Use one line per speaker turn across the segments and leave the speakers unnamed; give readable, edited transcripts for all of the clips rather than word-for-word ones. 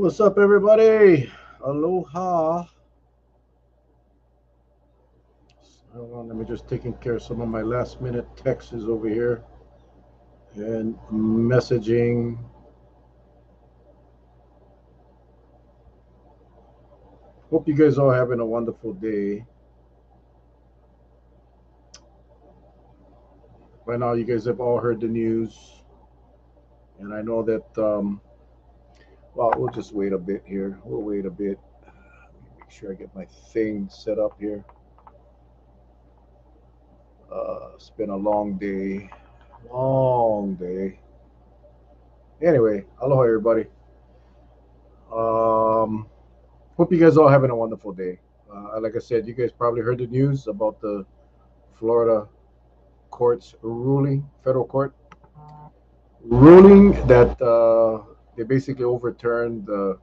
What's up, everybody? Aloha. Hold on, let me just taking care of some of my last minute texts over here and messaging. Hope you guys all having a wonderful day. By now, you guys have all heard the news, and I know that. Well, we'll just wait a bit here. We'll wait a bit. Make sure I get my thing set up here. It's been a long day. Long day. Anyway, aloha, everybody. Um, Hope you guys all having a wonderful day. Like I said, you guys probably heard the news about the Florida court's ruling, federal court ruling that they basically overturned the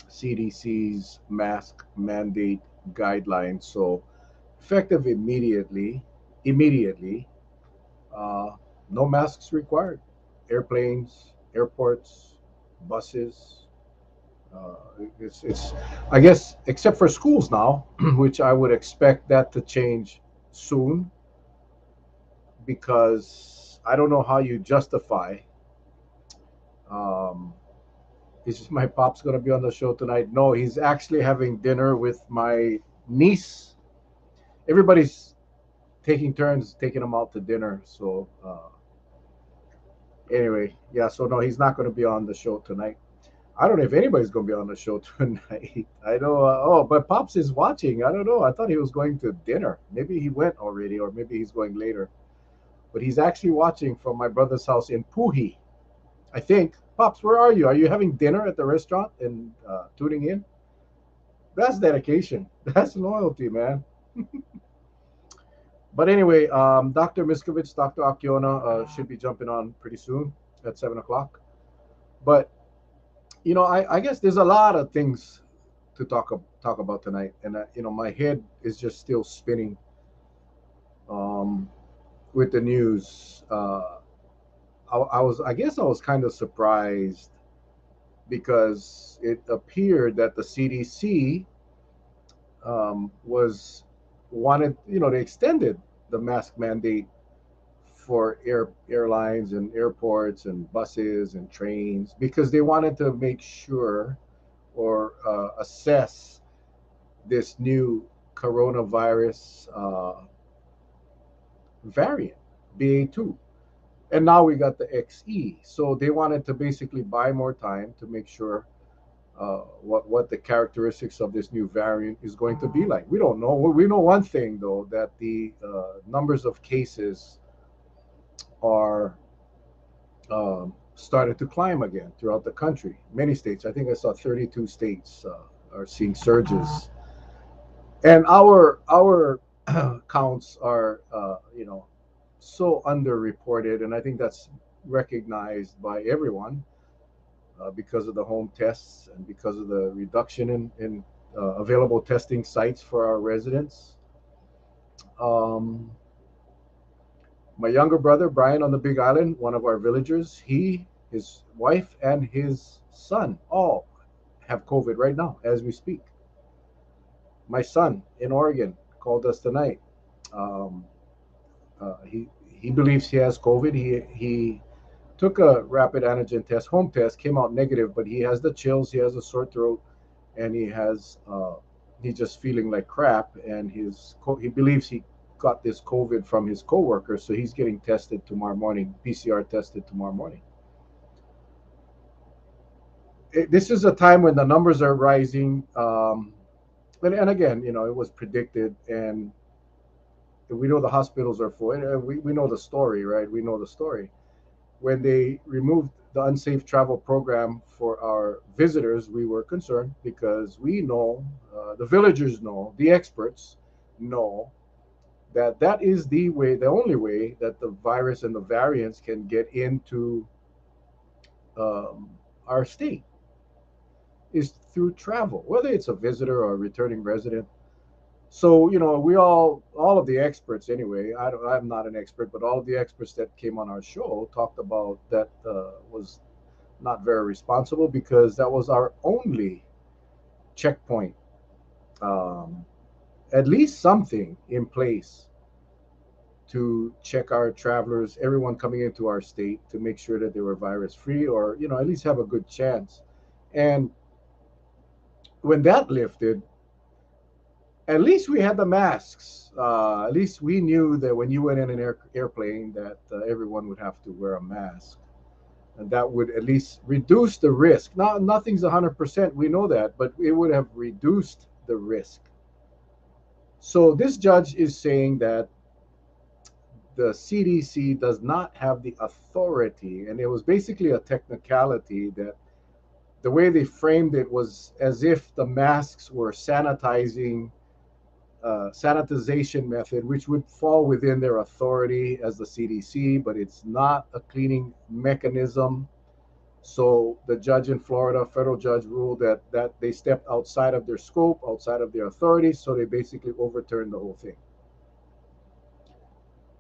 CDC's mask mandate guidelines. So effective immediately, uh, no masks required. Airplanes, airports, buses. It's I guess except for schools now, which I would expect that to change soon because I don't know how you justify. Um, is my pop's going to be on the show tonight? No, he's actually having dinner with my niece. Everybody's taking turns taking him out to dinner. So anyway, yeah. So no, he's not going to be on the show tonight. I don't know if anybody's going to be on the show tonight. I know. Oh, but Pops is watching. I don't know. I thought he was going to dinner. Maybe he went already, or maybe he's going later. But he's actually watching from my brother's house in Puhi. I think. Pops, where are you? Are you having dinner at the restaurant and tuning in? That's dedication. That's loyalty, man. But anyway, Dr. Miscovich, Dr. Akiona should be jumping on pretty soon at 7 o'clock. But I guess there's a lot of things to talk about tonight, and my head is just still spinning um, with the news. I guess I was kind of surprised because it appeared that the CDC was wanted, they extended the mask mandate for airlines and airports and buses and trains because they wanted to make sure or assess this new coronavirus variant, BA2. And now we got the XE. So they wanted to basically buy more time to make sure what the characteristics of this new variant is going to be like. We don't know. We know one thing though, that the numbers of cases are started to climb again throughout the country. Many states, I think I saw 32 states are seeing surges, and our counts are so underreported, and I think that's recognized by everyone because of the home tests and because of the reduction in available testing sites for our residents. Um, my younger brother Brian on the Big Island, one of our villagers, his wife, and his son all have COVID right now as we speak. My son in Oregon called us tonight. Um, he believes he has COVID. He took a rapid antigen test, home test, came out negative, but he has the chills, he has a sore throat, and he's just feeling like crap. And he believes he got this COVID from his coworker, so he's getting tested tomorrow morning, PCR tested tomorrow morning. This is a time when the numbers are rising, and again, it was predicted, and we know the hospitals are full. And we know the story, right? We know the story. When they removed the unsafe travel program for our visitors, we were concerned because we know, the villagers know, the experts know that that is the way, the only way that the virus and the variants can get into our state is through travel, whether it's a visitor or a returning resident. So we all of the experts anyway. I'm not an expert, but all of the experts that came on our show talked about that was not very responsible because that was our only checkpoint. Um, at least something in place to check our travelers, everyone coming into our state, to make sure that they were virus free, or at least have a good chance. And when that lifted, at least we had the masks. At least we knew that when you went in an airplane, that everyone would have to wear a mask, and that would at least reduce the risk. Now, nothing's 100%. We know that, but it would have reduced the risk. So this judge is saying that the CDC does not have the authority, and it was basically a technicality that the way they framed it was as if the masks were sanitization method, which would fall within their authority as the CDC, but it's not a cleaning mechanism. So the judge in Florida, federal judge, ruled that they stepped outside of their scope, outside of their authority. So they basically overturned the whole thing.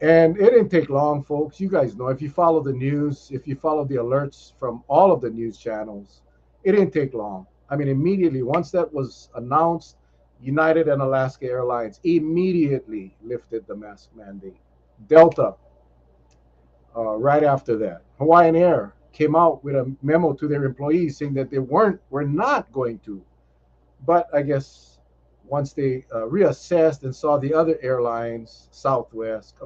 And it didn't take long, folks. You guys know, if you follow the news, if you follow the alerts from all of the news channels, it didn't take long. I mean, immediately, once that was announced, United and Alaska Airlines immediately lifted the mask mandate. Delta, right after that. Hawaiian Air came out with a memo to their employees saying that were not going to. But I guess once they reassessed and saw the other airlines, Southwest,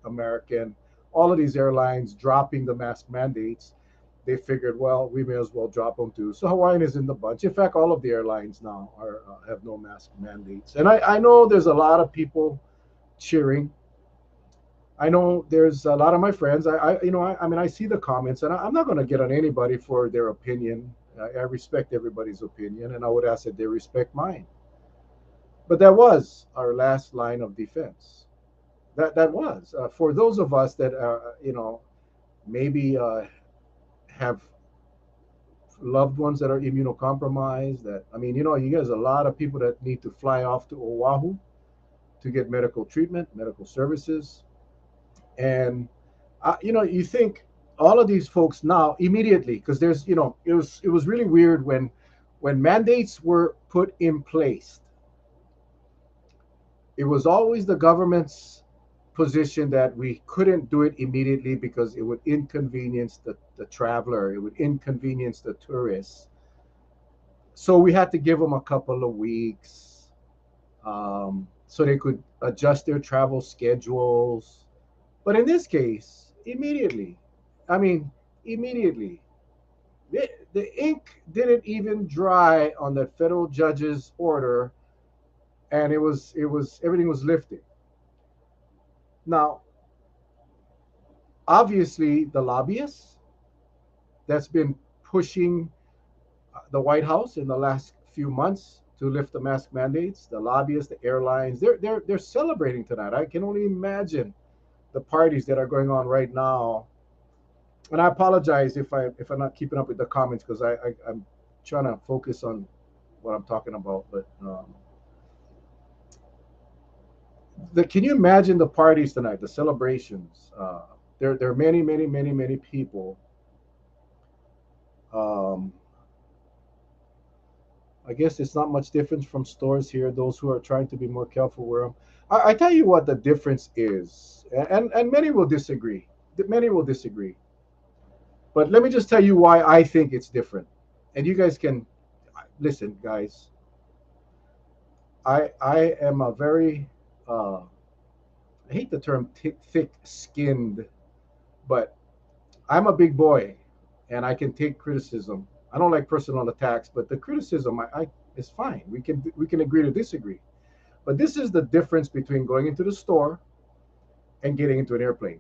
American, all of these airlines dropping the mask mandates, they figured, well, we may as well drop them too. So Hawaiian is in the bunch. In fact, all of the airlines now have no mask mandates. And I know there's a lot of people cheering. I know there's a lot of my friends. I mean, I see the comments, and I'm not going to get on anybody for their opinion. I respect everybody's opinion, and I would ask that they respect mine. But that was our last line of defense. That was for those of us that maybe have loved ones that are immunocompromised. That I mean, you guys, a lot of people that need to fly off to Oahu to get medical treatment, medical services, and you think all of these folks now immediately, because there's it was really weird when mandates were put in place. It was always the government's position that we couldn't do it immediately because it would inconvenience the traveler, it would inconvenience the tourists. So we had to give them a couple of weeks, so they could adjust their travel schedules. But in this case, immediately. I mean, immediately. The ink didn't even dry on the federal judge's order, and it was everything was lifted. Now, obviously, the lobbyists that's been pushing the White House in the last few months to lift the mask mandates, the lobbyists, the airlines, they're celebrating tonight. I can only imagine the parties that are going on right now. And I apologize if I'm not keeping up with the comments because I'm trying to focus on what I'm talking about. But can you imagine the parties tonight, the celebrations? There are many, many, many, many people. Um, I guess it's not much difference from stores here. Those who are trying to be more careful wear them. I tell you what the difference is, and many will disagree. Many will disagree. But let me just tell you why I think it's different. And you guys can listen, guys. I am a very I hate the term thick-skinned, but I'm a big boy, and I can take criticism. I don't like personal attacks, but the criticism I is fine. We can agree to disagree. But this is the difference between going into the store and getting into an airplane.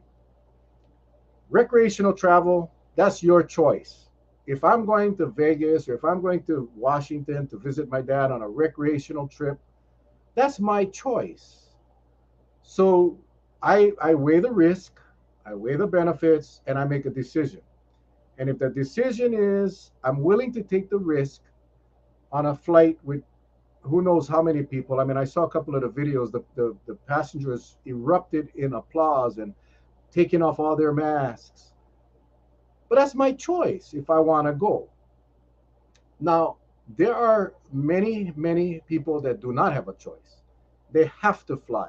Recreational travel, that's your choice. If I'm going to Vegas or if I'm going to Washington to visit my dad on a recreational trip, that's my choice. So I weigh the risk, I weigh the benefits, and I make a decision. And if the decision is I'm willing to take the risk on a flight with who knows how many people. I mean, I saw a couple of the videos, the passengers erupted in applause and taking off all their masks. But that's my choice if I want to go. Now, there are many, many people that do not have a choice. They have to fly.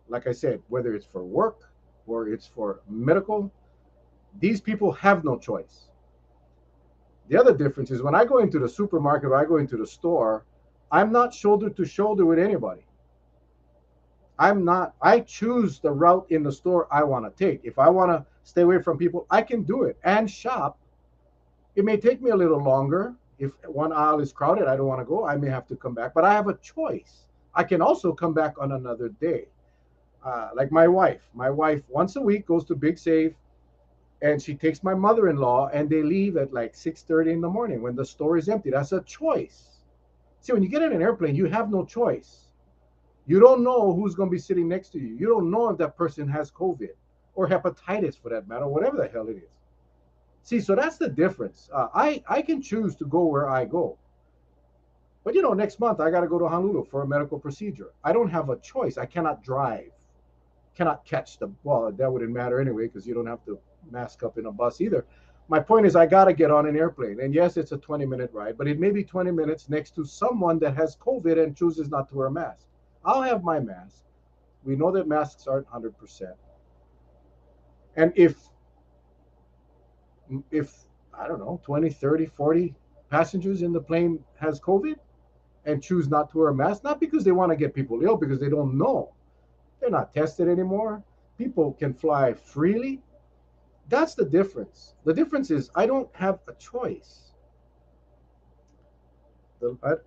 Like I said, whether it's for work or it's for medical, these people have no choice. The other difference is when I go into the supermarket or I go into the store, I'm not shoulder to shoulder with anybody. I choose the route in the store I want to take. If I want to stay away from people, I can do it and shop. It may take me a little longer. If one aisle is crowded, I don't want to go, I may have to come back, but I have a choice. I can also come back on another day. Like my wife. My wife once a week goes to Big Save and she takes my mother-in-law and they leave at like 6:30 in the morning when the store is empty. That's a choice. See, when you get in an airplane, you have no choice. You don't know who's going to be sitting next to you. You don't know if that person has COVID or hepatitis for that matter, whatever the hell it is. See, so that's the difference. I can choose to go where I go. But next month I got to go to Honolulu for a medical procedure. I don't have a choice. I cannot drive, cannot catch the, well, that wouldn't matter anyway because you don't have to mask up in a bus either. My point is I got to get on an airplane. And yes, it's a 20-minute ride, but it may be 20 minutes next to someone that has COVID and chooses not to wear a mask. I'll have my mask. We know that masks aren't 100%. And if I don't know, 20, 30, 40 passengers in the plane has COVID and choose not to wear a mask, not because they want to get people ill, because they don't know. They're not tested anymore. People can fly freely. That's the difference. The difference is I don't have a choice.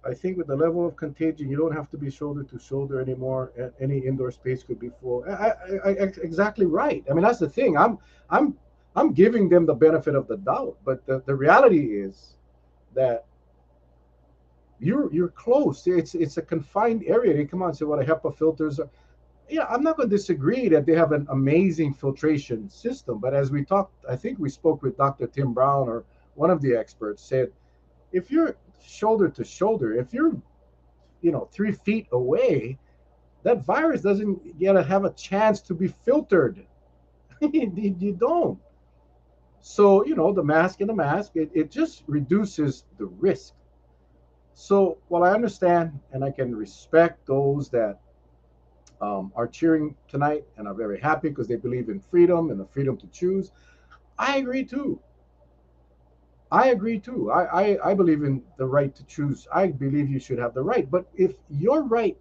I think with the level of contagion, you don't have to be shoulder to shoulder anymore. Any indoor space could be full. Exactly right. I mean, that's the thing. I'm I'm giving them the benefit of the doubt, but the reality is that you're close. It's a confined area. They come on and say, "Well, the HEPA filters are." Yeah, I'm not going to disagree that they have an amazing filtration system, but as we talked, I think we spoke with Dr. Tim Brown or one of the experts said, if you're shoulder to shoulder, if you're 3 feet away, that virus doesn't get to have a chance to be filtered. You don't. So the mask and the mask, it just reduces the risk. So while I understand and I can respect those that are cheering tonight and are very happy because they believe in freedom and the freedom to choose, I agree too. I agree too. I believe in the right to choose. I believe you should have the right. But if your right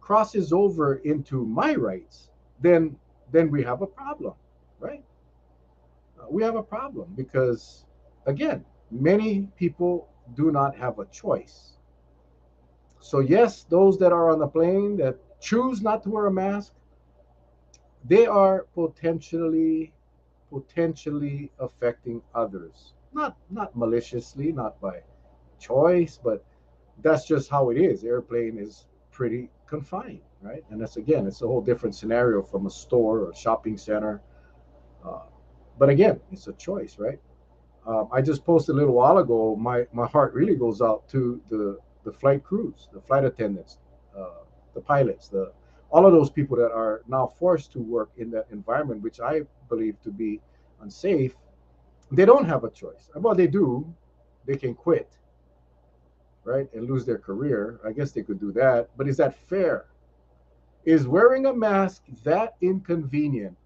crosses over into my rights, then we have a problem, right? We have a problem because, again, many people do not have a choice. So yes, those that are on the plane that choose not to wear a mask, they are potentially affecting others. Not maliciously, not by choice, but that's just how it is. Airplane is pretty confined, right? And that's, again, it's a whole different scenario from a store or shopping center. Uh, but again, it's a choice, right? I just posted a little while ago. My heart really goes out to the flight crews, the flight attendants, the pilots, the all of those people that are now forced to work in that environment, which I believe to be unsafe. They don't have a choice. Well, they do. They can quit, right, and lose their career. I guess they could do that. But is that fair? Is wearing a mask that inconvenient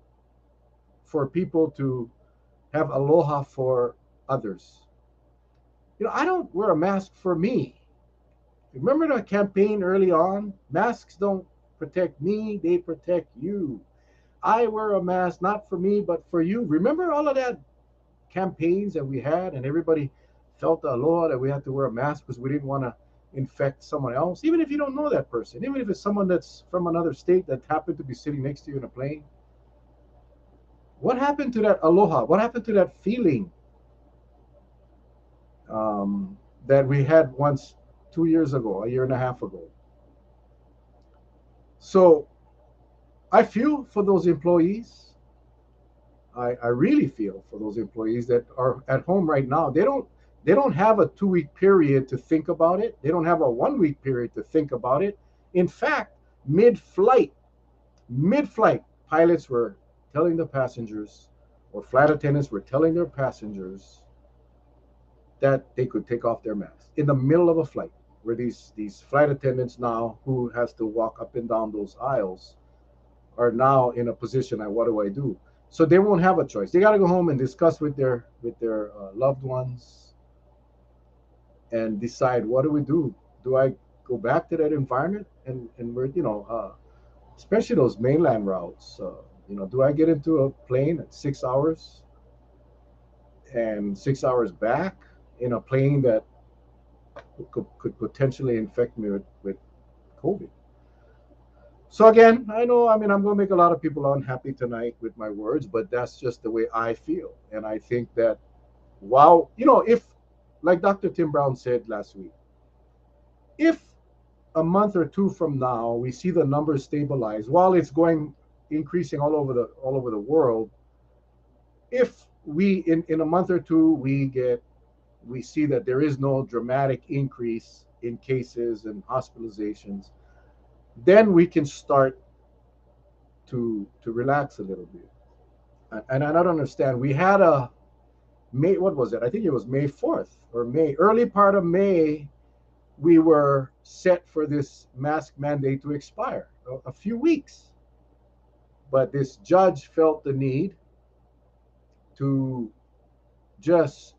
for people to have aloha for others? I don't wear a mask for me. Remember the campaign early on? Masks don't protect me, they protect you. I wear a mask not for me, but for you. Remember all of that campaigns that we had, and everybody felt the aloha that we had to wear a mask because we didn't want to infect someone else, even if you don't know that person, even if it's someone that's from another state that happened to be sitting next to you in a plane. What happened to that aloha? What happened to that feeling that we had once 2 years ago, a year and a half ago? So I feel for those employees. I really feel for those employees that are at home right now. They don't have a 2 week period to think about it. They don't have a 1 week period to think about it. In fact, mid-flight, pilots were telling the passengers, or flight attendants were telling their passengers that they could take off their masks in the middle of a flight, where these flight attendants now who has to walk up and down those aisles are now in a position like, what do I do? So they won't have a choice. They got to go home and discuss with their loved ones and decide, what do we do? Do I go back to that environment? And we're, especially those mainland routes, do I get into a plane at 6 hours and 6 hours back in a plane that could potentially infect me with COVID? So again, I know, I mean, I'm going to make a lot of people unhappy tonight with my words, but that's just the way I feel. And I think that, wow, if, like Dr. Tim Brown said last week, if a month or two from now we see the numbers stabilize while it's going increasing all over the world, if we in a month or two we see that there is no dramatic increase in cases and hospitalizations, then we can start to relax a little bit. And I don't understand. We had a May, what was it? I think it was May 4th or May, early part of May, we were set for this mask mandate to expire a few weeks. But this judge felt the need to just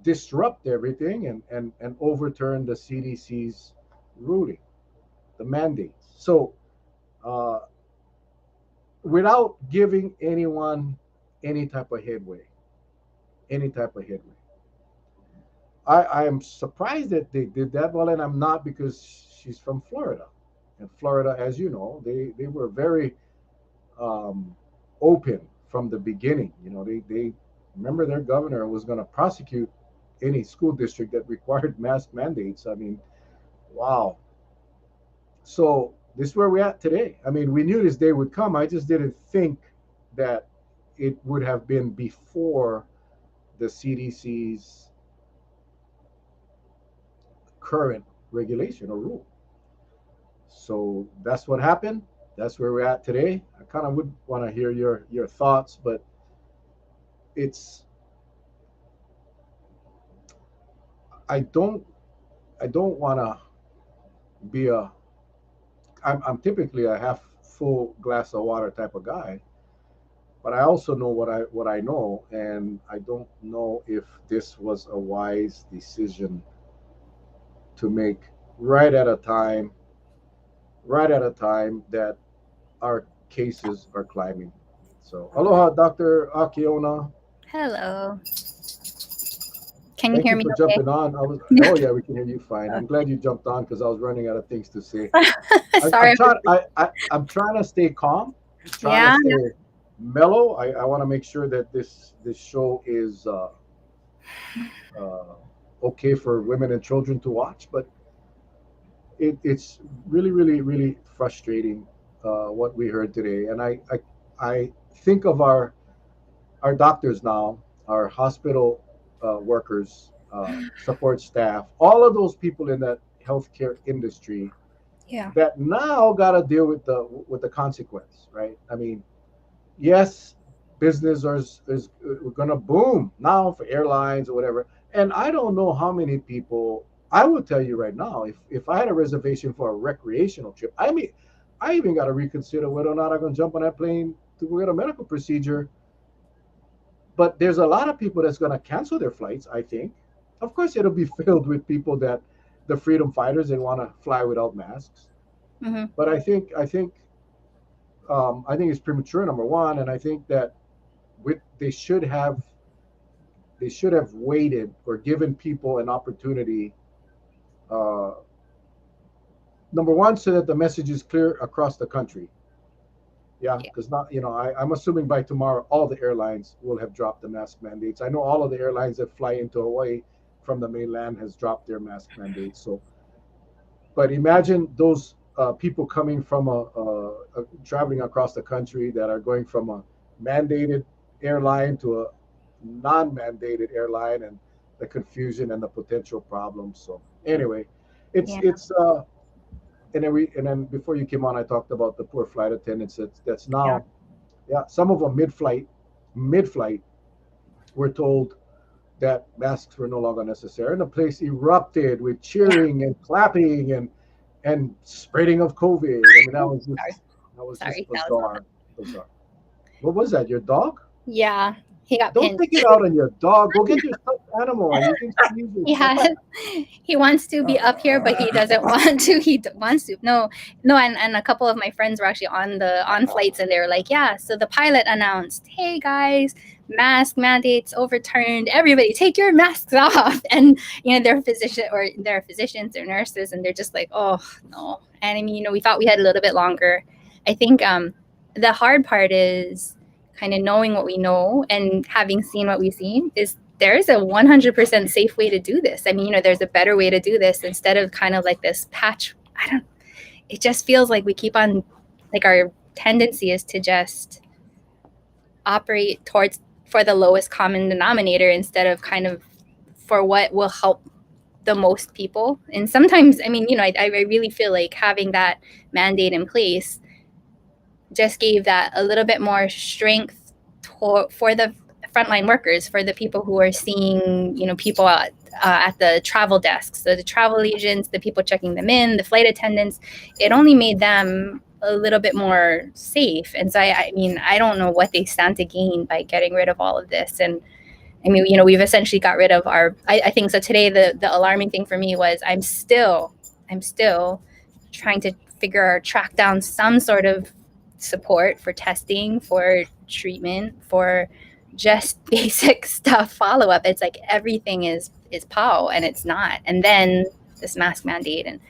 disrupt everything and overturn the CDC's ruling, the mandates. So, uh, without giving anyone any type of headway, any type of headway. I am surprised that they did that. Well, and I'm not, because she's from Florida. And Florida, as you know, they were very um, open from the beginning. They remember their governor was going to prosecute any school district that required mask mandates. I mean, wow. So this is where we're at today. I mean, we knew this day would come. I just didn't think that it would have been before the CDC's current regulation or rule. So that's what happened. That's where we're at today. I kind of would want to hear your thoughts, but it's I don't I don't want to be a I'm typically a half full glass of water type of guy, but I also know what I know, and I don't know if this was a wise decision to make right at a time right at a time that our cases are climbing. So, aloha, Dr. Akiona.
Hello. Can you
Thank
hear
you
me
for
okay?
jumping on. Oh yeah, we can hear you fine. I'm glad you jumped on because I was running out of things to say. I'm
Sorry.
trying. I'm trying to stay calm. I'm trying to
Yeah.
stay mellow. I want to make sure that this show is uh, okay for women and children to watch. But it's really, really, really frustrating what we heard today. And I think of our doctors now, our hospital workers, support staff, all of those people in that healthcare industry
Yeah.
that now got to deal with the consequence, right? I mean, yes, business is going to boom now for airlines or whatever. And I don't know how many people. I will tell you right now, if I had a reservation for a recreational trip, I mean, I even got to reconsider whether or not I'm going to jump on that plane to go get a medical procedure. But there's a lot of people that's going to cancel their flights, I think. Of course, it'll be filled with people that the freedom fighters and want to fly without masks.
Hmm.
But I think it's premature, number one, and I think that with they should have waited or given people an opportunity. Uh, Number one, so that the message is clear across the country. Yeah,
Yeah.
because not, I'm assuming by tomorrow all the airlines will have dropped the mask mandates. I know all of the airlines that fly into Hawaii from the mainland has dropped their mask mandates. So, but imagine those people coming from traveling across the country that are going from a mandated airline to a non-mandated airline, and the confusion and the potential problems. So anyway, it's
Yeah.
it's and then before you came on, I talked about the poor flight attendants that's
Yeah.
now, yeah, some of them mid-flight, were told that masks were no longer necessary, and the place erupted with
Yeah.
cheering and clapping and spreading of COVID. I mean,
Sorry.
that was just
Sorry. That was loud.
bizarre, bizarre. What was that? Your dog?
Yeah. He got
Don't
pinched.
take it out on your dog. Go get your stuffed animal, and you can squeeze your
He has. He wants to be up here, but he doesn't want to. Wants to. No, no. And a couple of my friends were actually on flights, and they were like, "Yeah." So the pilot announced, "Hey guys, mask mandates overturned. Everybody, take your masks off." And they're physicians or nurses, and they're just like, "Oh no." And I mean, we thought we had a little bit longer. I think the hard part is kind of knowing what we know and having seen what we've seen is there's a 100% safe way to do this. I mean, there's a better way to do this instead of kind of like this patch. It just feels like we keep on, like our tendency is to just operate towards for the lowest common denominator instead of kind of for what will help the most people. And sometimes, I mean, I really feel like having that mandate in place just gave that a little bit more strength for the frontline workers, for the people who are seeing, people at the travel desks, so the travel agents, the people checking them in, the flight attendants. It only made them a little bit more safe. And so, I mean, I don't know what they stand to gain by getting rid of all of this. And I mean, we've essentially got rid of I think so. Today, the alarming thing for me was I'm still trying to track down some sort of support for testing, for treatment, for just basic stuff follow up. It's like everything is POW, and it's not. And then this mask mandate, and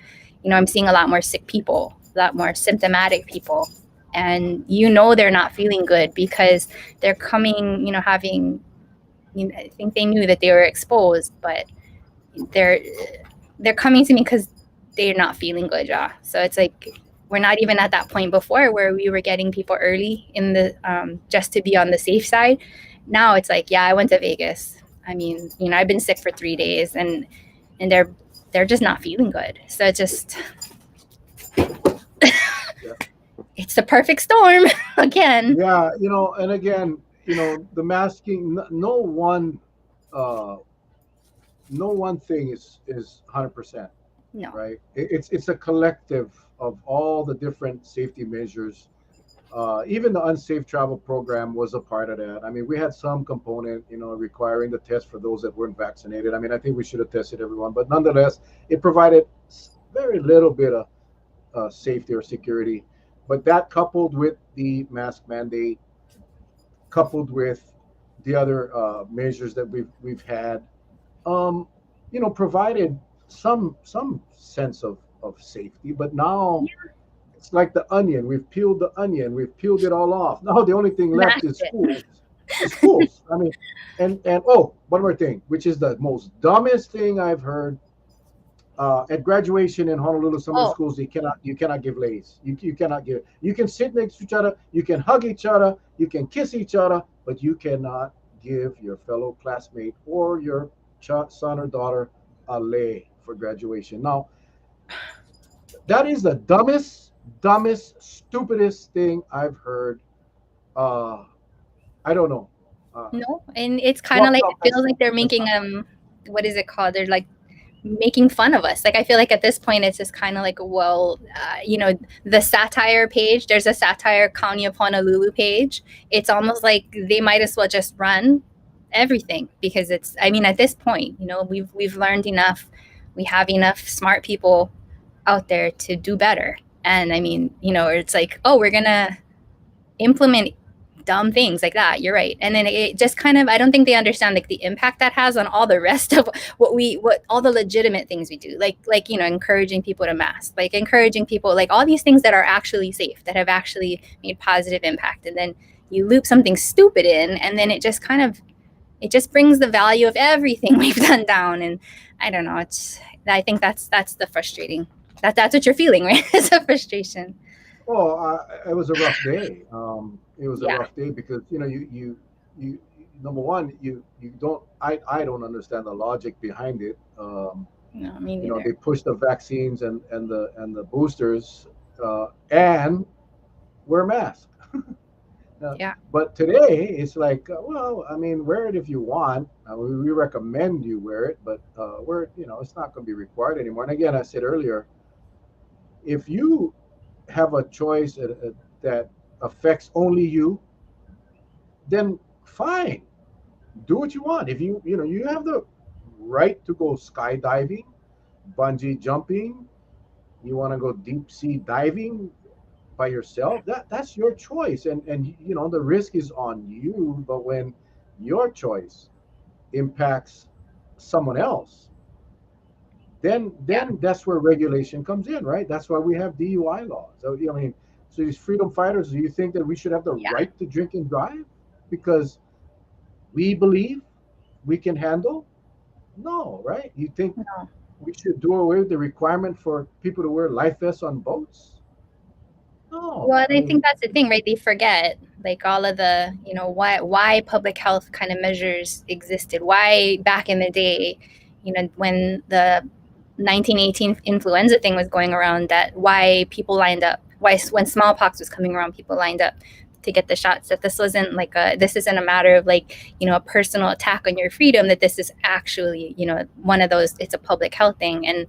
I'm seeing a lot more sick people, a lot more symptomatic people, and they're not feeling good because they're coming, having. I think they knew that they were exposed, but they're coming to me because they're not feeling good, yeah. So it's like we're not even at that point before where we were getting people early in the just to be on the safe side. Now it's like, yeah, I went to Vegas. I mean, I've been sick for 3 days, and they're just not feeling good. So it's just
Yeah.
it's the perfect storm again.
Yeah, and again, the masking. Uh, no one thing is 100%,
No,
right? It's a collective of all the different safety measures. Even the unsafe travel program was a part of that. I mean, we had some component, requiring the test for those that weren't vaccinated. I mean, I think we should have tested everyone, but nonetheless, it provided very little bit of safety or security. But that, coupled with the mask mandate, coupled with the other measures that we've had, provided some sense of safety. But now it's like the onion. We've peeled the onion. We've peeled it all off. Now the only thing left
that's
is
it.
schools. Is schools. I mean, and oh, one more thing, which is the most dumbest thing I've heard. At graduation in Honolulu, some of the
Oh,
schools you cannot give lays. You cannot give. You can sit next to each other. You can hug each other. You can kiss each other, but you cannot give your fellow classmate or your son or daughter a lay for graduation. Now, that is the dumbest, stupidest thing I've heard. Uh, I don't know. Uh,
no, and it's kind of
well,
like
no,
it feels like they're
that's
making
not.
what is it called? They're like making fun of us. Like I feel like at this point it's just kind of like, well, the satire page. There's a satire County of Honolulu page. It's almost like they might as well just run everything because it's. I mean, at this point, we've learned enough. We have enough smart people out there to do better. And I mean, it's like, oh, we're gonna implement dumb things like that. You're right. And then it just kind of, I don't think they understand like the impact that has on all the rest of what all the legitimate things we do, like encouraging people to mask, like encouraging people, like all these things that are actually safe, that have actually made positive impact. And then you loop something stupid in, and then it just brings the value of everything we've done down. And I don't know. I think that's the frustrating. That's what you're feeling, right? It's a frustration.
Oh, it was a rough day. It was a
Yeah.
rough day because you number one, you don't I don't understand the logic behind it.
No, me neither.
They push the vaccines and the boosters, and wear masks.
Yeah.
But today it's like, well, I mean, wear it if you want. We recommend you wear it, but we're, it's not going to be required anymore. And again, I said earlier, if you have a choice that affects only you, then fine, do what you want. If you have the right to go skydiving, bungee jumping, you want to go deep sea diving by yourself, that's your choice, and the risk is on you. But when your choice impacts someone else, then
Yeah.
then that's where regulation comes in, right? That's why we have DUI laws. So I mean, so these freedom fighters, do you think that we should have the
Yeah.
right to drink and drive because we believe we can handle? No, right? You think
No.
we should do away with the requirement for people to wear life vests on boats? No,
Well,
I
I
mean,
think that's the thing, right? They forget like all of the, why public health kind of measures existed. Why back in the day, when the 1918 influenza thing was going around, that why people lined up. Why when smallpox was coming around, people lined up to get the shots. That this isn't a matter of like, a personal attack on your freedom. That this is actually, one of those. It's a public health thing. And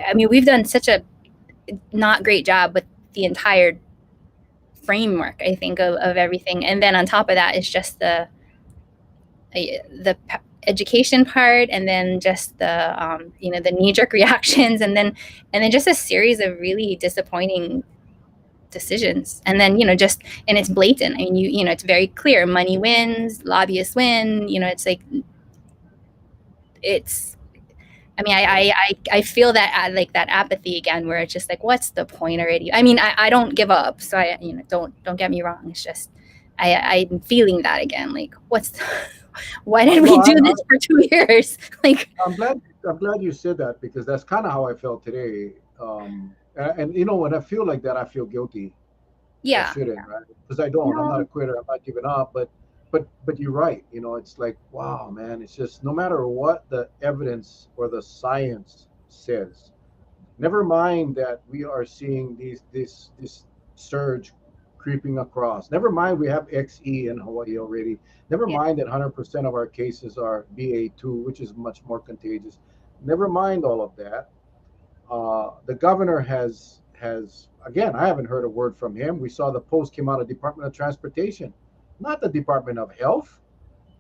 I mean, we've done such a not great job with the entire framework, I think, of everything. And then on top of that is just the education part, and then just the knee jerk reactions, and then just a series of really disappointing decisions. And then just, and it's blatant. I mean, it's very clear. Money wins, lobbyists win. It's like it's. I mean, I feel that like that apathy again, where it's just like, what's the point already? I mean, I don't give up, so I don't get me wrong. It's just I'm feeling that again. Like, why did
no,
we do this for 2 years? Like,
I'm glad you said that because that's kind of how I felt today. And when I feel like that, I feel guilty. I
yeah,
shouldn't, right? Because I don't. I'm not
no,
a quitter. I'm not giving up. But you're right. It's like, wow, man. It's just no matter what the evidence or the science says. Never mind that we are seeing this surge creeping across. Never mind we have XE in Hawaii already. Never
yeah,
mind that 100% of our cases are BA2, which is much more contagious. Never mind all of that. The governor has again. I haven't heard a word from him. We saw the post came out of Department of Transportation, not the Department of Health,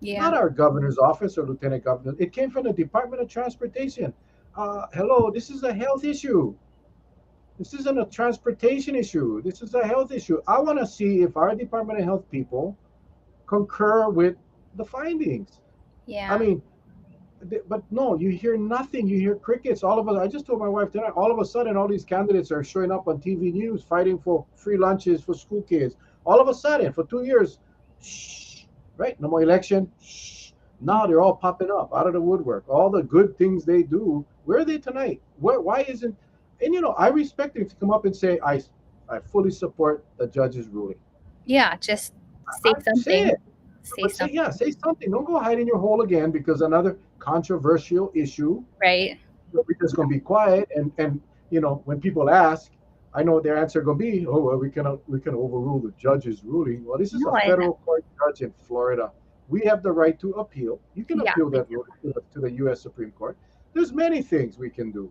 yeah,
not our governor's office or lieutenant governor. It came from the Department of Transportation. Hello, this is a health issue. This isn't a transportation issue. This is a health issue. I want to see if our Department of Health people concur with the findings. I
yeah,
mean, but no, you hear nothing. You hear crickets. All of us. I just told my wife tonight. All of a sudden, all these candidates are showing up on TV news, fighting for free lunches for school kids. All of a sudden, for 2 years, shh, right? No more election. Shh. Now they're all popping up out of the woodwork. All the good things they do. Where are they tonight? Why isn't? And I respect them to come up and say, I fully support the judge's ruling.
yeah. Just say
I say
something.
it.
Say
But say,
something,
yeah, say something. Don't go hide in your hole again because another controversial issue.
right?
We're just going to be quiet, and when people ask, I know what their answer going to be. Oh, well, we can overrule the judge's ruling. Well, this is a
No, and
federal court judge in Florida. We have the right to appeal. You can
yeah,
appeal that ruling to the U.S. Supreme Court. There's many things we can do,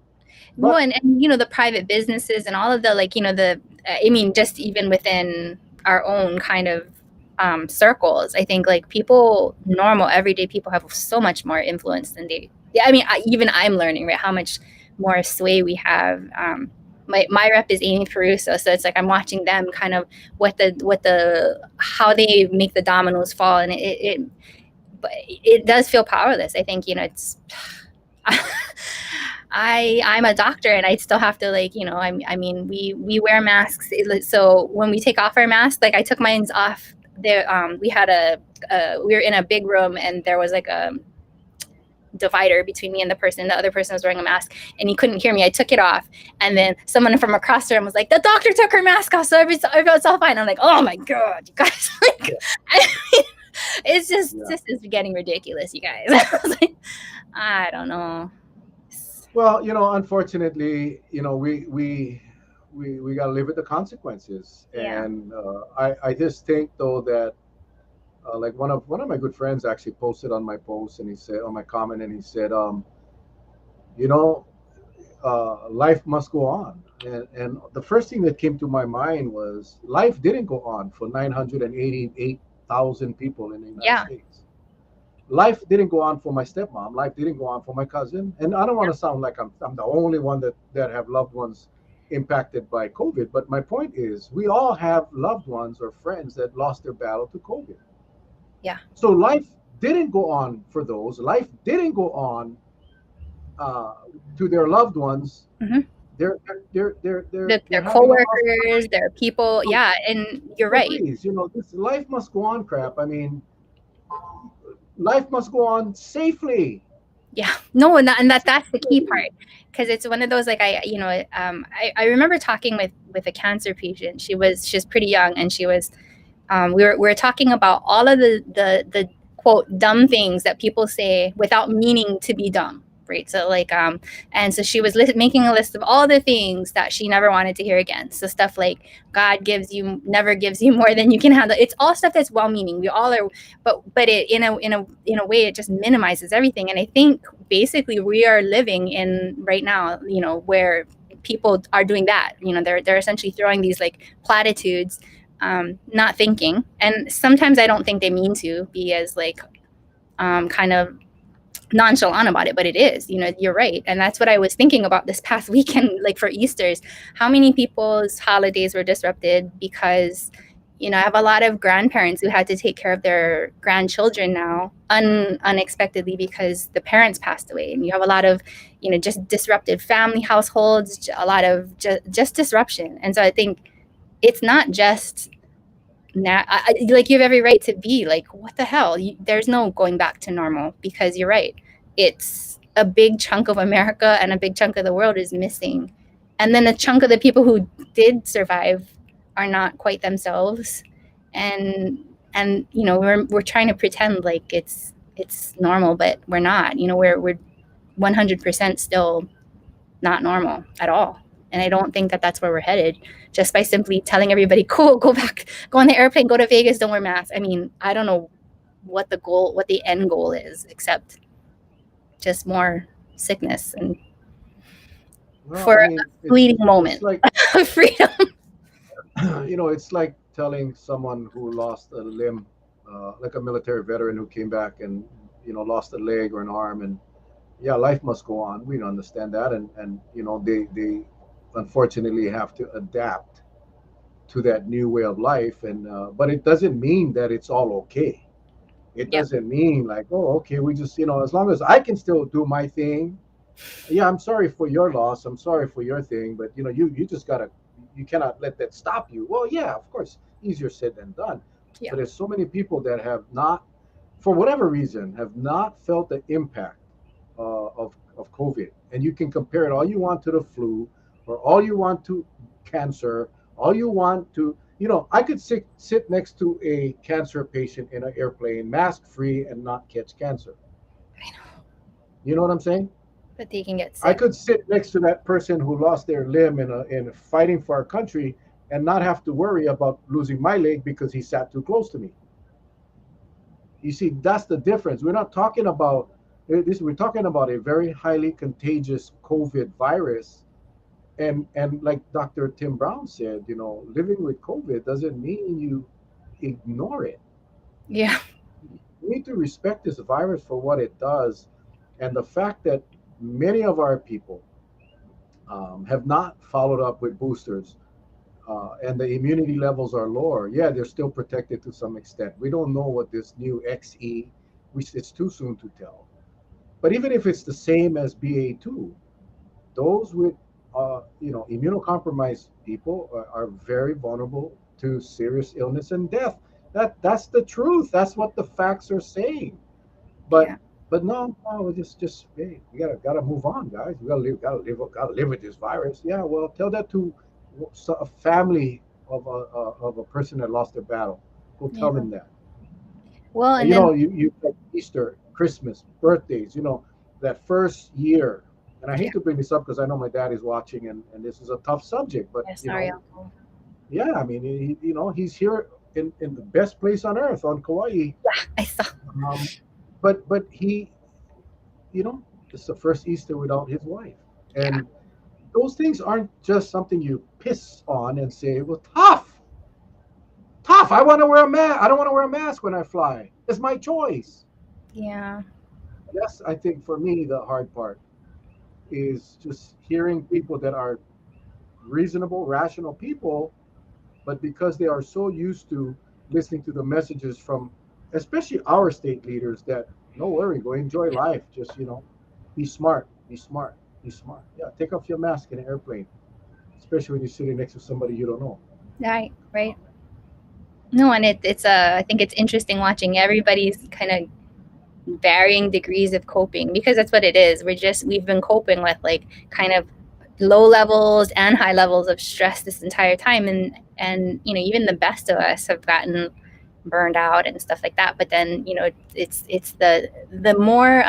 no,
but
and the private businesses and all of the, like, I mean, just even within our own kind of circles, I think, like, people, normal everyday people, have so much more influence than they. Yeah, I mean, even I'm learning, right, how much more sway we have. My rep is Amy Caruso, so it's like I'm watching them kind of what the how they make the dominoes fall, and but it does feel powerless. I think, it's. I'm a doctor, and I still have to, like, I mean, we wear masks. So when we take off our mask, like, I took mine off there. We had we were in a big room, and there was like a divider between me and the person. The other person was wearing a mask, and he couldn't hear me. I took it off, and then someone from across the room was like, "The doctor took her mask off, so everyone's all fine." I'm like, "Oh my god, you guys!" Like, I mean, it's just
yeah.
this is getting ridiculous, you guys. I was like, I don't know.
Well, unfortunately, we we got to live with the consequences.
Yeah.
And I just think though that like one of my good friends actually posted on my post, and he said on my comment, and he said, you know, life must go on. And the first thing that came to my mind was life didn't go on for 988,000 people in the United
Yeah.
States. Life didn't go on for my stepmom. Life didn't go on for my cousin. And I don't want to sound like I'm the only one that have loved ones impacted by COVID. But my point is, we all have loved ones or friends that lost their battle to COVID.
Yeah.
So life didn't go on for those. Life didn't go on uh, to their loved ones.
Hmm.
They're they're they're they're
Their
they're having a hard
coworkers, their people.
time.
Yeah. And you're
So
right.
please, this life must go on crap. I mean, life must go on safely.
Yeah. No, and that's the key
Safely.
part, because it's one of those, like, I remember talking with a cancer patient. She's pretty young, and she was we were talking about all of the quote dumb things that people say without meaning to be dumb, right? So like and so she was making a list of all the things that she never wanted to hear again. So stuff like God never gives you more than you can handle. It's all stuff that's well meaning. We all are, but it in a way it just minimizes everything. And I think basically we are living in right now, where people are doing that. They're essentially throwing these like platitudes, not thinking. And sometimes I don't think they mean to be as like kind of nonchalant about it, but it is. You're right. And that's what I was thinking about this past weekend, like for Easter's, how many people's holidays were disrupted because I have a lot of grandparents who had to take care of their grandchildren now unexpectedly because the parents passed away. And you have a lot of just disrupted family households, a lot of just disruption. And so I think it's not just now, like, you have every right to be like, what the hell? There's no going back to normal, because you're right. It's a big chunk of America and a big chunk of the world is missing. And then a chunk of the people who did survive are not quite themselves. And we're trying to pretend like it's normal, but we're not. We're 100% still not normal at all. And I don't think that that's where we're headed, just by simply telling everybody, cool, go back, go on the airplane, go to Vegas, don't wear masks. I mean, I don't know what the end goal is, except just more sickness and
Well,
for
I
a
mean,
fleeting
it's
moment
like
of freedom.
it's like telling someone who lost a limb, like a military veteran who came back and lost a leg or an arm, and yeah, life must go on. We understand that, and they unfortunately have to adapt to that new way of life, and but it doesn't mean that it's all okay. It
Yeah.
doesn't mean like, oh, okay, we just as long as I can still do my thing. Yeah, I'm sorry for your loss. I'm sorry for your thing, but you just gotta, you cannot let that stop you. Well, yeah, of course, easier said than done.
Yeah.
But there's so many people that have not, for whatever reason, have not felt the impact of COVID. And you can compare it all you want to the flu, or all you want to cancer, all you want to, I could sit next to a cancer patient in an airplane, mask free, and not catch cancer.
I know,
You know what I'm saying?
but they can get
I
sick.
could sit next to that person who lost their limb in fighting for our country and not have to worry about losing my leg because he sat too close to me. You see, that's the difference. We're not talking about this. We're talking about a very highly contagious COVID virus, and like Dr. Tim Brown said, living with COVID doesn't mean you ignore it.
Yeah.
We need to respect this virus for what it does, and the fact that many of our people have not followed up with boosters, and the immunity levels are lower. Yeah, they're still protected to some extent. We don't know what this new XE, which it's too soon to tell. But even if it's the same as BA2, those with immunocompromised people are very vulnerable to serious illness and death. That's the truth. That's what the facts are saying. But
Yeah.
but no, we just hey, we gotta move on, guys. We gotta live with this virus. Yeah, well, tell that to a family of a person that lost their battle. Go tell
Yeah.
them that.
Well,
And
and then
you Easter, Christmas, birthdays. That first year. And I
Yeah.
hate to bring this up because I know my dad is watching, and this is a tough subject. But
Yeah, sorry, Uncle.
yeah, I mean, he's here in the best place on earth, on Kauai.
Yeah, I saw.
Um, but he, it's the first Easter without his wife,
Yeah.
and those things aren't just something you piss on and say, "Well, tough, tough. I want to wear a mask. I don't want to wear a mask when I fly. It's my choice."
Yeah.
That's, I think, for me, the hard part is just hearing people that are reasonable, rational people, but because they are so used to listening to the messages from, especially our state leaders, that no worry, go enjoy life. Just be smart, be smart, be smart. Yeah, take off your mask in an airplane, especially when you're sitting next to somebody you don't know.
Right. Right. No, and it's I think it's interesting watching everybody's kind of varying degrees of coping, because that's what it is. We've been coping with like kind of low levels and high levels of stress this entire time, and even the best of us have gotten burned out and stuff like that. But then it's the more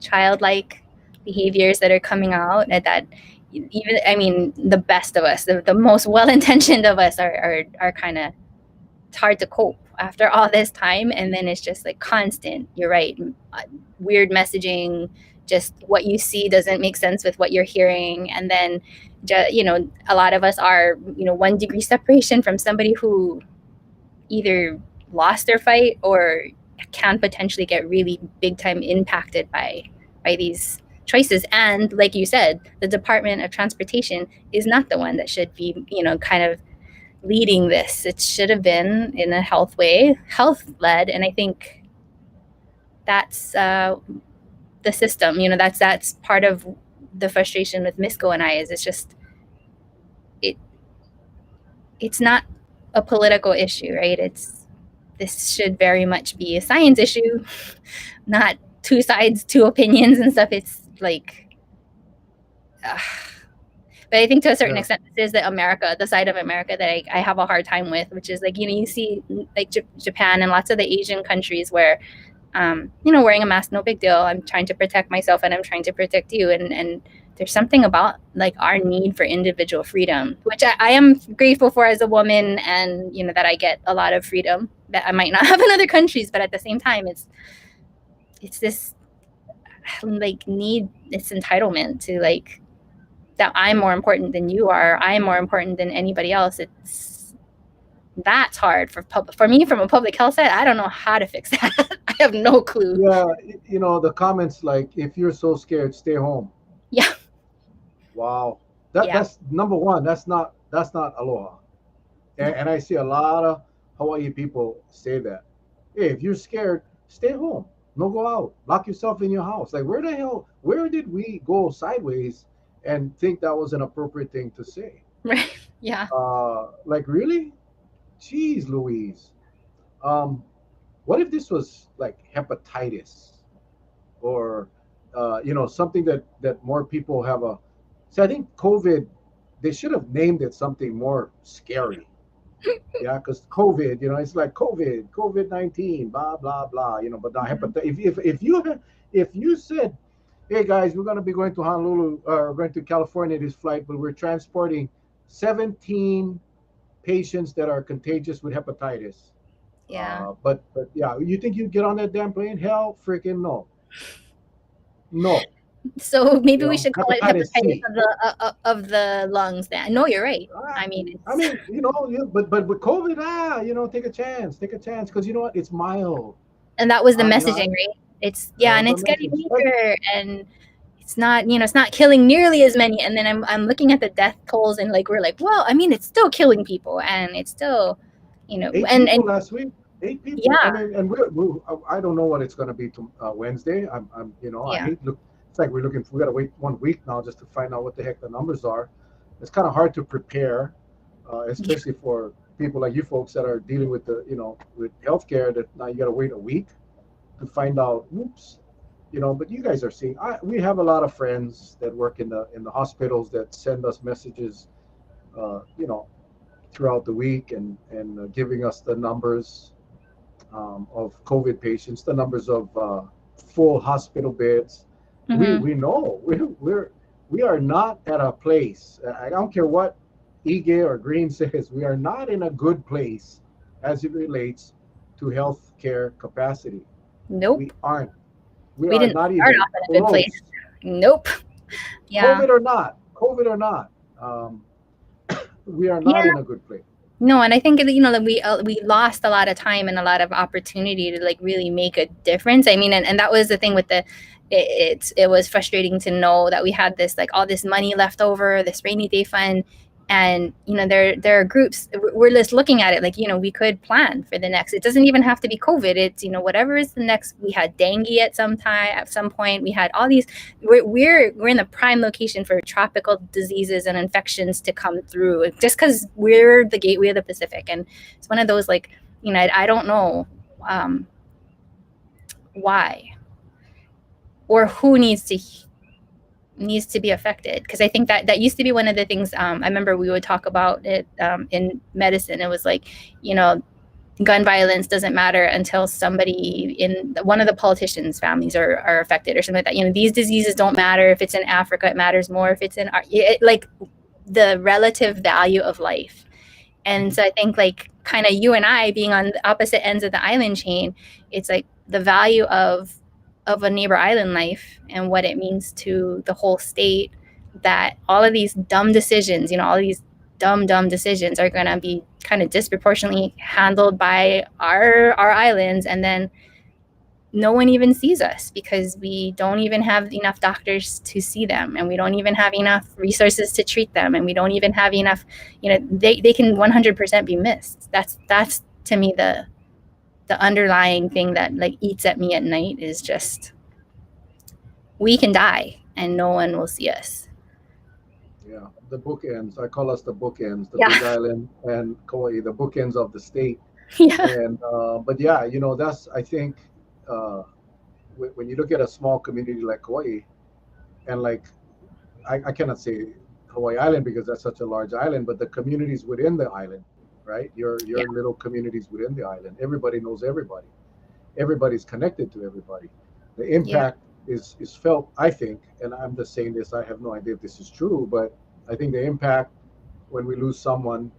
childlike behaviors that are coming out, and that even, I mean, the best of us, the most well-intentioned of us are kind of, it's hard to cope after all this time. And then it's just like constant, you're right, weird messaging, just what you see doesn't make sense with what you're hearing. And then a lot of us are 1 degree separation from somebody who either lost their fight or can potentially get really big time impacted by these choices. And like you said, the Department of Transportation is not the one that should be kind of leading this. It should have been in a health led. And I think that's the system. That's part of the frustration with Misco and I, is it's just it it's not a political issue, right? This should very much be a science issue, not two sides, two opinions and stuff. It's like, uh, but I think to a certain
Yeah,
extent, this is the side of America that I have a hard time with, which is like, you see like Japan and lots of the Asian countries where, wearing a mask, no big deal. I'm trying to protect myself and I'm trying to protect you. And there's something about like our need for individual freedom, which I am grateful for as a woman, and that I get a lot of freedom that I might not have in other countries. But at the same time, it's this like need, this entitlement to like, that I'm more important than you are. I'm more important than anybody else. That's hard for me from a public health side. I don't know how to fix that. I have no clue.
yeah. The comments like, "If you're so scared, stay home."
Yeah,
Wow, that
yeah,
that's number one. That's not aloha.
no,
And I see a lot of Hawaii people say that. Hey, if you're scared, stay home. No, go out. Lock yourself in your house. Like, where the hell? Where did we go sideways and think that was an appropriate thing to say?
right, yeah,
Like, really? Jeez, Louise. Um, what if this was like hepatitis, or something that more people have a. See, I think COVID. They should have named it something more scary. Yeah, because COVID, it's like COVID-19, blah blah blah. But not
mhm,
hepatitis. If you said, "Hey guys, we're going to be going to Honolulu, going to California this flight, but we're transporting 17 patients that are contagious with hepatitis."
yeah.
But yeah, you think you'd get on that damn plane? Hell, freaking no, no.
So maybe we should call it
Hepatitis
hepatitis
C.
of the lungs. Then no, you're right.
Ah,
I mean,
I
it's
mean, but with COVID, take a chance, because you know what? It's mild.
and that was the
You know,
messaging, right? It's
that
yeah,
was
and
the
it's getting
message.
weaker, and it's not killing nearly as many. And then I'm looking at the death tolls, and like we're like, well, I mean, it's still killing people, and it's still,
Eight
and
people last week. 8 people. I
yeah,
mean, and I don't know what it's going to be to Wednesday. I
yeah,
hate look. It's like we're looking. We got to wait 1 week now just to find out what the heck the numbers are. It's kind of hard to prepare,
yeah,
especially for people like you folks that are dealing with with healthcare. That now you got to wait a week to find out. Oops. But you guys are seeing. We have a lot of friends that work in the hospitals that send us messages. Uh, you know, throughout the week, and giving us the numbers of COVID patients, the numbers of full hospital beds.
Mm-hmm.
We know we are not at a place. I don't care what Ige or Green says. We are not in a good place as it relates to healthcare capacity.
Nope.
We aren't. We
We
are
didn't
not
start
even
off in a good place.
close.
Nope. Yeah.
COVID or not, COVID or not, we are not
Yeah.
in a good place.
No, and I think that we lost a lot of time and a lot of opportunity to like really make a difference. I mean, and that was the thing with the it was frustrating to know that we had this like all this money left over, this rainy day fund, and there are groups we're just looking at it like we could plan for the next. It doesn't even have to be COVID. It's whatever is the next. We had dengue at some point. We had all these. We're in the prime location for tropical diseases and infections to come through just because we're the gateway of the Pacific, and it's one of those like I don't know um, why or who needs to be affected, because I think that used to be one of the things. I remember we would talk about it in medicine. It was like gun violence doesn't matter until somebody in one of the politicians' families are affected or something like that. These diseases don't matter if it's in Africa. It matters more if it's in like the relative value of life. And so I think like kind of you and I being on the opposite ends of the island chain, it's like the value of a neighbor island life and what it means to the whole state, that all of these dumb decisions, all of these dumb decisions are going to be kind of disproportionately handled by our islands, and then no one even sees us because we don't even have enough doctors to see them, and we don't even have enough resources to treat them, and we don't even have enough, they can 100% be missed. That's to me the underlying thing that like eats at me at night, is just we can die and no one will see us.
Yeah, the bookends. I call us the bookends, the Big
Yeah.
Island and Kauai, the bookends of the state.
Yeah.
And but yeah, that's I think uh, when you look at a small community like Kauai, and like I cannot say Hawaii Island because that's such a large island, but the communities within the island, right?
Yeah.
Your little communities within the island. Everybody knows everybody. Everybody's connected to everybody. The
Yeah.
impact is felt, I think, and I'm just saying this. I have no idea if this is true, but I think the impact when we lose someone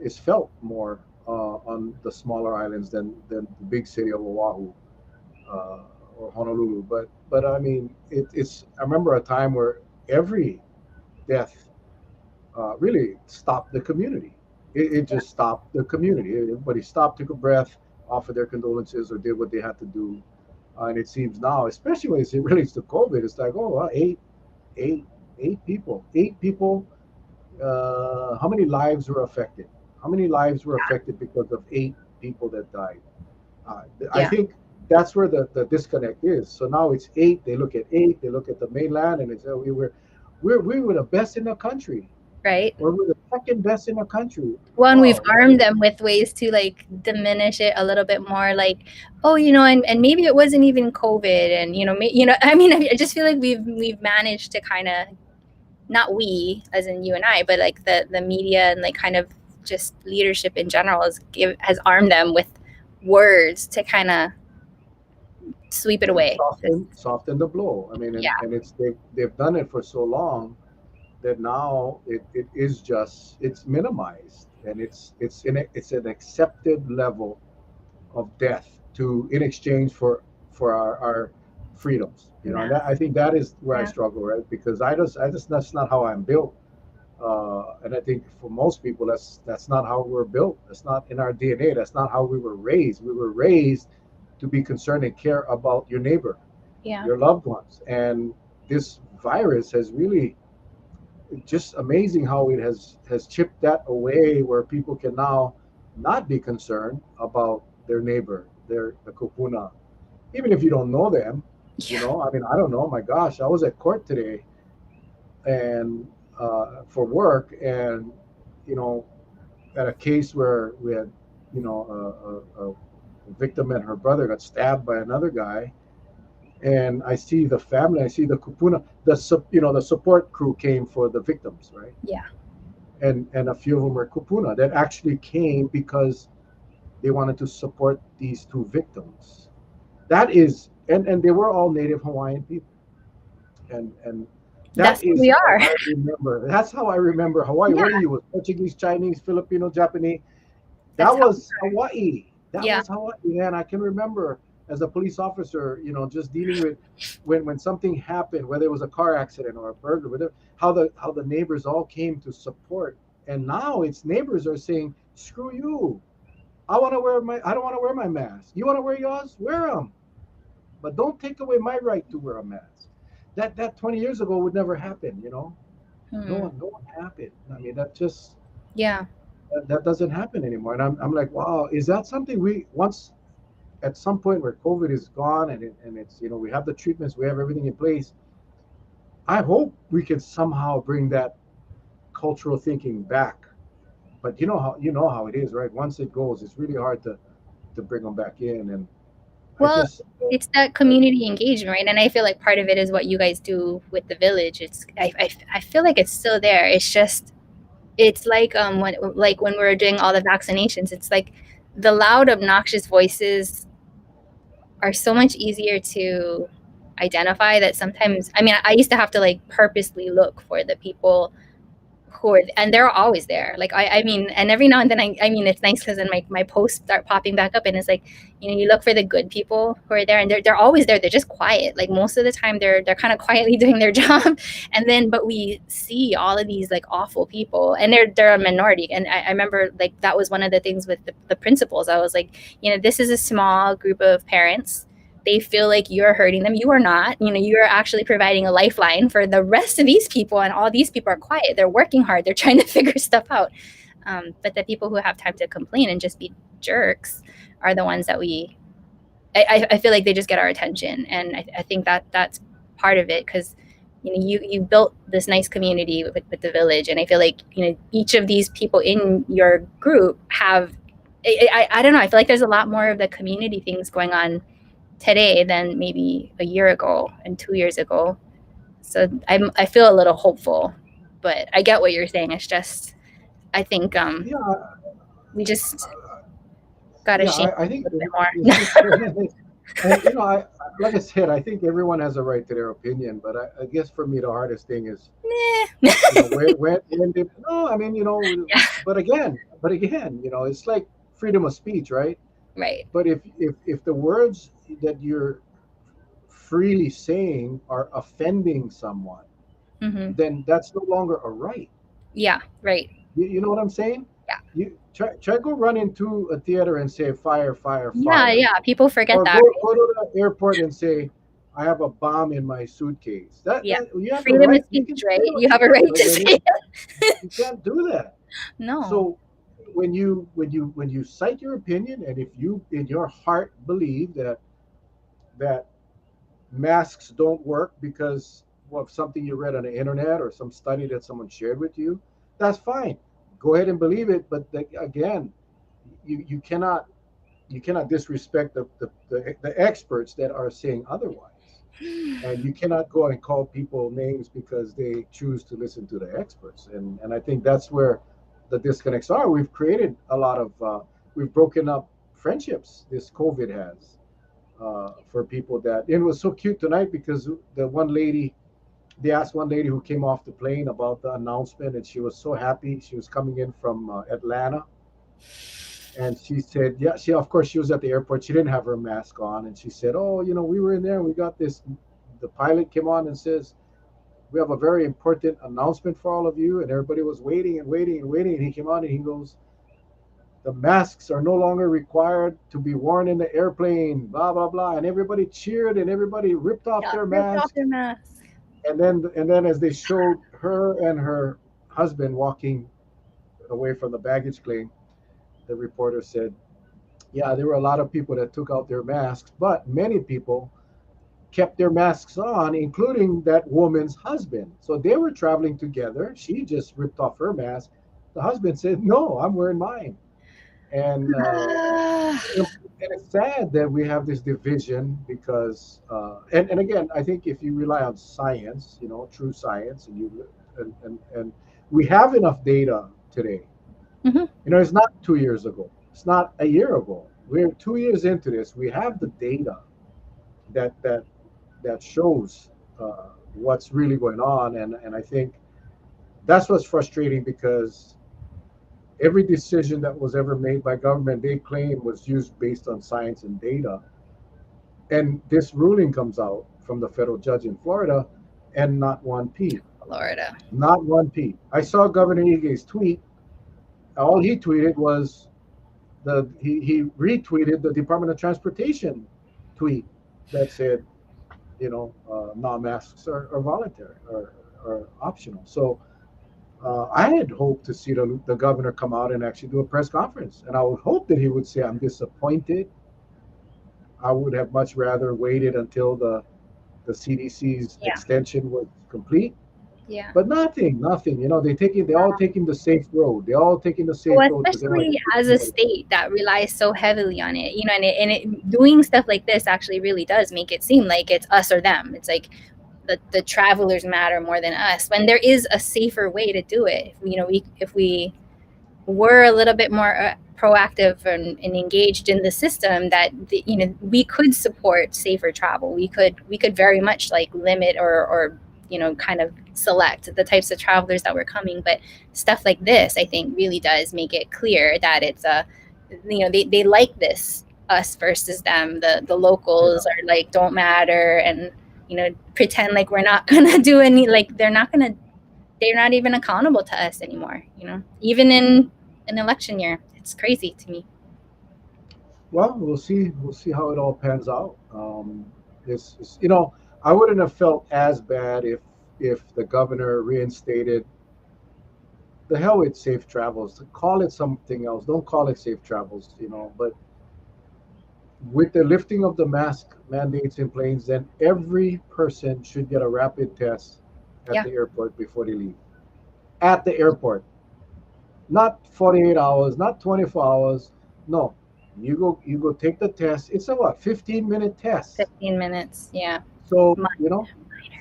is felt more on the smaller islands than the big city of Oahu uh, or Honolulu. But I mean, it's. I remember a time where every death really stopped the community. It just stopped the community. Everybody stopped, took a breath, offered their condolences, or did what they had to do. And it seems now, especially when it relates to COVID, it's like, oh, well, eight, eight people. How many lives were affected? How many lives were affected because of eight people that died? I
Yeah.
think that's where the disconnect is. So now it's eight. They look at eight. They look at the mainland, and it's we were the best in the country,
Right.
or we're the second best in the country.
One, we've
Wow,
armed them with ways to like diminish it a little bit more, like, oh, and maybe it wasn't even COVID, and I mean, I just feel like we've managed to kind of, not we as in you and I, but like the media and like kind of just leadership in general has armed them with words to kind of sweep it
yeah,
away.
soften the blow. I mean,
Yeah.
and it's they've done it for so long that now it is just it's minimized, and it's an accepted level of death to in exchange for our freedoms. And
Yeah.
that, I think that is where I
Yeah.
struggle, right? Because I just that's not how I'm built. And I think for most people, that's not how we're built. That's not in our DNA. That's not how we were raised. We were raised to be concerned and care about your neighbor,
Yeah.
your loved ones. And this virus has really just amazing how it has chipped that away, where people can now not be concerned about their neighbor, the kupuna, even if you don't know them.
Yeah.
I mean, I don't know. My gosh, I was at court today and for work, and you know, at a case where we had, a victim and her brother got stabbed by another guy, and I see the family, I see the kupuna, the support crew came for the victims, right?
Yeah.
And a few of them were kupuna that actually came because they wanted to support these two victims. That is, and they were all Native Hawaiian people. and
That's
that
who
is
we
how
are.
I remember. That's how I remember Hawaii.
Yeah,
What are you? Portuguese, Chinese, Filipino, Japanese?
that's
That
how.
was Hawaii. That
Yeah.
was Hawaii. And I can remember as a police officer, just dealing with when something happened, whether it was a car accident or a burglary, whatever, how the neighbors all came to support. And now it's neighbors are saying, "Screw you! I don't want to wear my mask. You want to wear yours? Wear them, but don't take away my right to wear a mask." That 20 years ago would never happen.
Hmm.
No one happened. I mean,
Yeah.
that doesn't happen anymore. And I'm like, wow, is that something we once at some point where COVID is gone and it's we have the treatments, we have everything in place. I hope we can somehow bring that cultural thinking back. But you know how it is, right? Once it goes, it's really hard to bring them back in. And I
Well,
just
it's that community engagement, right? And I feel like part of it is what you guys do with the village. I feel like it's still there. It's just it's like when we're doing all the vaccinations. It's like the loud, obnoxious voices are so much easier to identify that sometimes. I mean, I used to have to like purposely look for the people who are, and they're always there. Like I mean, and every now and then I mean it's nice because then my posts start popping back up and it's like, you look for the good people who are there and they're always there. They're just quiet. Like most of the time they're kind of quietly doing their job. And then but we see all of these like awful people and they're a minority. And I remember like that was one of the things with the principals. I was like, this is a small group of parents. They feel like you're hurting them. You are not. You're actually providing a lifeline for the rest of these people, and all these people are quiet. They're working hard. They're trying to figure stuff out. But the people who have time to complain and just be jerks are the ones that I feel like they just get our attention, and I think that's part of it because you built this nice community with the village, and I feel like each of these people in your group have. I don't know. I feel like there's a lot more of the community things going on today than maybe a year ago and 2 years ago. So I feel a little hopeful, but I get what you're saying. It's just I think
yeah
we just gotta
yeah
change
I
a
think
little bit
it's
more.
just and I like I said, I think everyone has a right to their opinion, but I guess for me the hardest thing is when did no I mean
Yeah,
but again it's like freedom of speech, right?
right.
But if the words that you're freely saying are offending someone,
Hmm.
then that's no longer a right.
Yeah, right.
You know what I'm saying?
Yeah,
You try go run into a theater and say fire, fire,
yeah,
fire,
yeah. People forget
or
that.
go to the airport and say I have a bomb in my suitcase. That
Yeah,
that you have the
freedom of
right. You
speech,
can say
right?
what
You
you
have a
want,
right
but
to say it.
you can't do that.
No.
So when you cite your opinion, and if you in your heart believe that masks don't work because of something you read on the internet or some study that someone shared with you, that's fine. Go ahead and believe it. But again, you cannot disrespect the experts that are saying otherwise. And you cannot go and call people names because they choose to listen to the experts. And I think that's where the disconnects are. We've broken up friendships. This COVID has for people that it was so cute tonight because they asked one lady who came off the plane about the announcement, and she was so happy. She was coming in from Atlanta, and she said, yeah, she of course she was at the airport. She didn't have her mask on, and she said, oh, we were in there and we got this. The pilot came on and says, we have a very important announcement for all of you, and everybody was waiting and waiting and waiting, and he came on and he goes, the masks are no longer required to be worn in the airplane, blah blah blah, and everybody cheered and everybody ripped off
Yeah,
their
ripped off
masks.
their mask.
And then as they showed her and her husband walking away from the baggage claim, the reporter said, yeah, there were a lot of people that took out their masks, but many people kept their masks on, including that woman's husband. So they were traveling together. She just ripped off her mask. The husband said, no, I'm wearing mine. And and it's sad that we have this division because and again, I think if you rely on science, true science, and we have enough data today.
Hmm.
It's not 2 years ago, it's not a year ago, we're 2 years into this. We have the data that shows what's really going on. And I think that's what's frustrating, because every decision that was ever made by government, they claim, was used based on science and data. And this ruling comes out from the federal judge in Florida, and not one peep,
Florida.
not one peep. I saw Governor Ige's tweet. All he tweeted was he retweeted the Department of Transportation tweet that said, non-masks are voluntary, or optional. So I had hoped to see the governor come out and actually do a press conference, and I would hope that he would say, "I'm disappointed. I would have much rather waited until the CDC's
Yeah.
extension was complete."
Yeah.
But nothing. They all taking the safe road. They all taking the safe
Well,
road because they don't
especially
like
as a state that relies so heavily on it, and doing stuff like this actually really does make it seem like it's us or them. It's like the travelers matter more than us, when there is a safer way to do it. If we were a little bit more proactive and engaged in the system, that we could support safer travel. We could very much like limit or kind of select the types of travelers that were coming. But stuff like this, I think, really does make it clear that it's they like this us versus them. The locals are like, don't matter, and pretend like we're not gonna do any, like they're not even accountable to us anymore, even in an election year. It's crazy to me.
Well, we'll see. We'll see how it all pans out. I wouldn't have felt as bad if the governor reinstated, the hell with safe travels. Call it something else. Don't call it safe travels. But with the lifting of the mask mandates in planes, then every person should get a rapid test at
Yeah.
the airport before they leave. At the airport, not 48 hours, not 24 hours. No, you go take the test. It's a what, 15-minute test.
15 minutes. Yeah.
So,
Minor.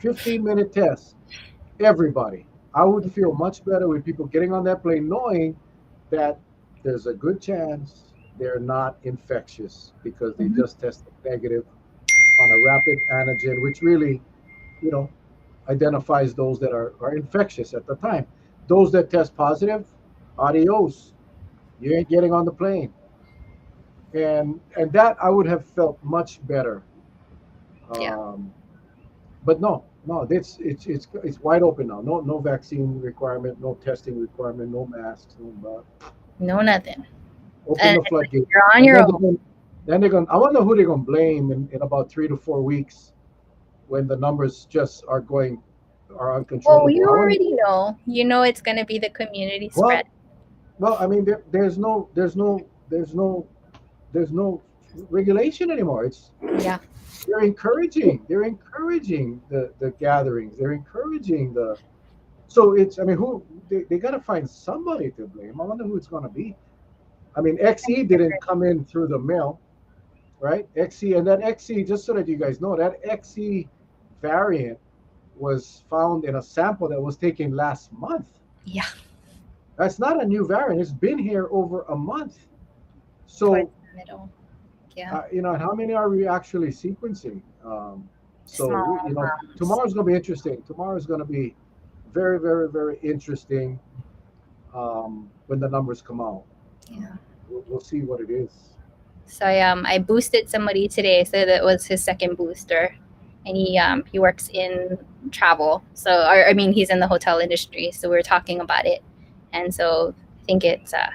15-minute test. Everybody. I would feel much better with people getting on that plane knowing that there's a good chance they're not infectious because they
Mhm.
just tested negative on a rapid antigen, which really, you know, identifies those that are infectious at the time. Those that test positive, adios. You ain't getting on the plane. And that I would have felt much better.
Yeah.
Um, but no, it's wide open now. No vaccine requirement, no testing requirement, no masks, no.
No, nothing.
Open
And
the floodgate,
you're on
and
your
then
own.
they're going. I wonder who they're going to blame in about 3 to 4 weeks when the numbers just are
Well,
uncontrollable.
you
I wonder.
already know. You know it's going to be the community spread.
Well, I mean, there's no regulation anymore.
Yeah.
They're encouraging the gatherings. They're encouraging the. So it's, I mean, they got to find somebody to blame. I wonder who it's going to be. I mean, XE didn't come in through the mail, right? XE, and that XE, just so that you guys know, that XE variant was found in a sample that was taken last month.
Yeah.
That's not a new variant. It's been here over a month.
Towards
So,
the middle. Yeah.
how many are we actually sequencing? So,
Small amounts.
tomorrow's going to be interesting. Tomorrow's going to be very, very, very interesting when the numbers come out.
Yeah.
We'll see what it is.
So I boosted somebody today, so that was his second booster, and he works in travel. So I mean, he's in the hotel industry. So we were talking about it, and so I think it's a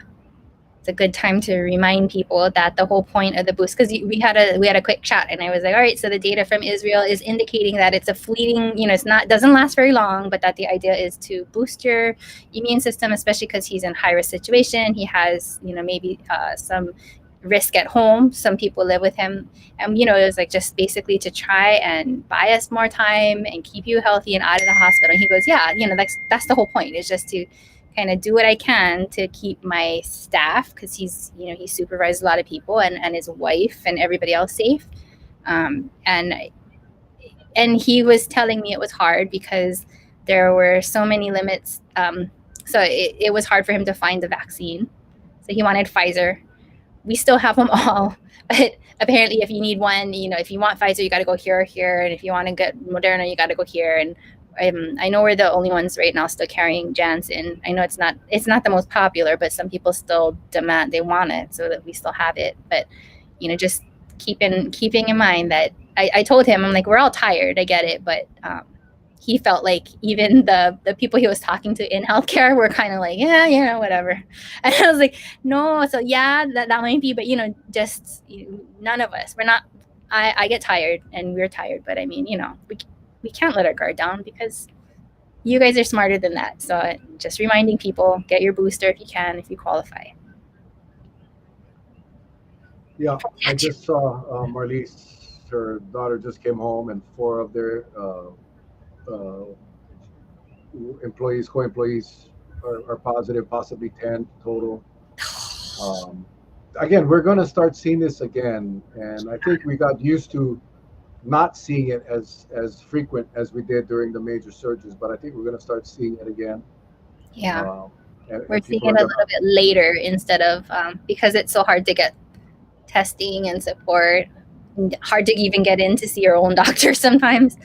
good time to remind people that the whole point of the boost, because we had a quick chat, and I was like, all right, so the data from Israel is indicating that it's a fleeting, it's not, doesn't last very long, but that the idea is to boost your immune system, especially because he's in high risk situation. He has maybe some risk at home. Some people live with him, and it was like just basically to try and buy us more time and keep you healthy and out of the hospital. And he goes, yeah, that's the whole point, is just to kind of do what I can to keep my staff, because he supervises a lot of people, and his wife and everybody else safe. And he was telling me it was hard because there were so many limits. So it was hard for him to find the vaccine. So he wanted Pfizer, we still have them all. But apparently, if you need one, if you want Pfizer, you got to go here or here, and if you want to get Moderna, you got to go here. And I know we're the only ones right now still carrying Janssen. I know it's not the most popular, but some people still demand they want it, so that we still have it. But just keeping in mind that I told him, I'm like, we're all tired, I get it, but he felt like even the people he was talking to in healthcare were kind of like, yeah, whatever. And I was like, no, so yeah, that might be, but just none of us. We're not. I get tired, and we're tired, but I mean, we can't let our guard down because you guys are smarter than that. So just reminding people, get your booster if you can, if you qualify.
Yeah, I just saw Marlies. Her daughter just came home, and four of their uh, employees, co-employees, are positive, possibly 10 total. Um, Again, we're going to start seeing this again, and I think we got used to not seeing it as frequent as we did during the major surges, but I think we're going to start seeing it again.
Yeah,
Um,
we're
and
seeing
people
it
are
a
going
little bit later instead of because it's so hard to get testing and support, and hard to even get in to see your own doctor sometimes.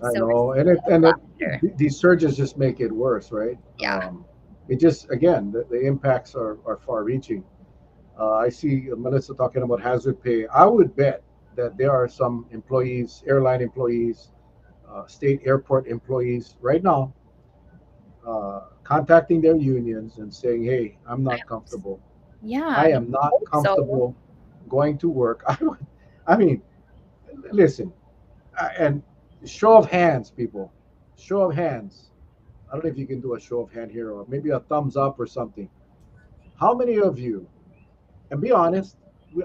I
So we're
know,
seeing it a
and
lot later.
these surges just make it worse, right?
Yeah.
It just again the impacts are far-reaching. I see Melissa talking about hazard pay. I would bet that there are some employees, airline employees, state airport employees, right now, contacting their unions and saying, "Hey, I'm not comfortable.
Yeah,
I
no,
am
I
not
hope so.
comfortable going to work." I mean, listen, and show of hands, people. Show of hands. I don't know if you can do a show of hand here or maybe a thumbs up or something. How many of you, and be honest,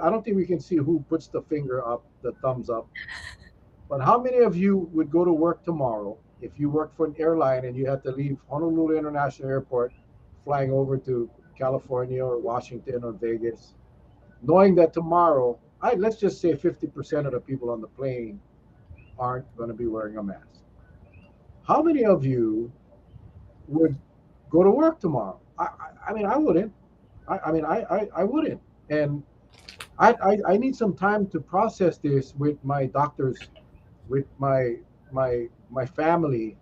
I don't think we can see who puts the finger up, the thumbs up, but how many of you would go to work tomorrow if you worked for an airline and you had to leave Honolulu International Airport, flying over to California or Washington or Vegas, knowing that tomorrow, let's just say 50% of the people on the plane aren't going to be wearing a mask? How many of you would go to work tomorrow? I mean, I wouldn't. I wouldn't. And I need some time to process this with my doctors, with my family,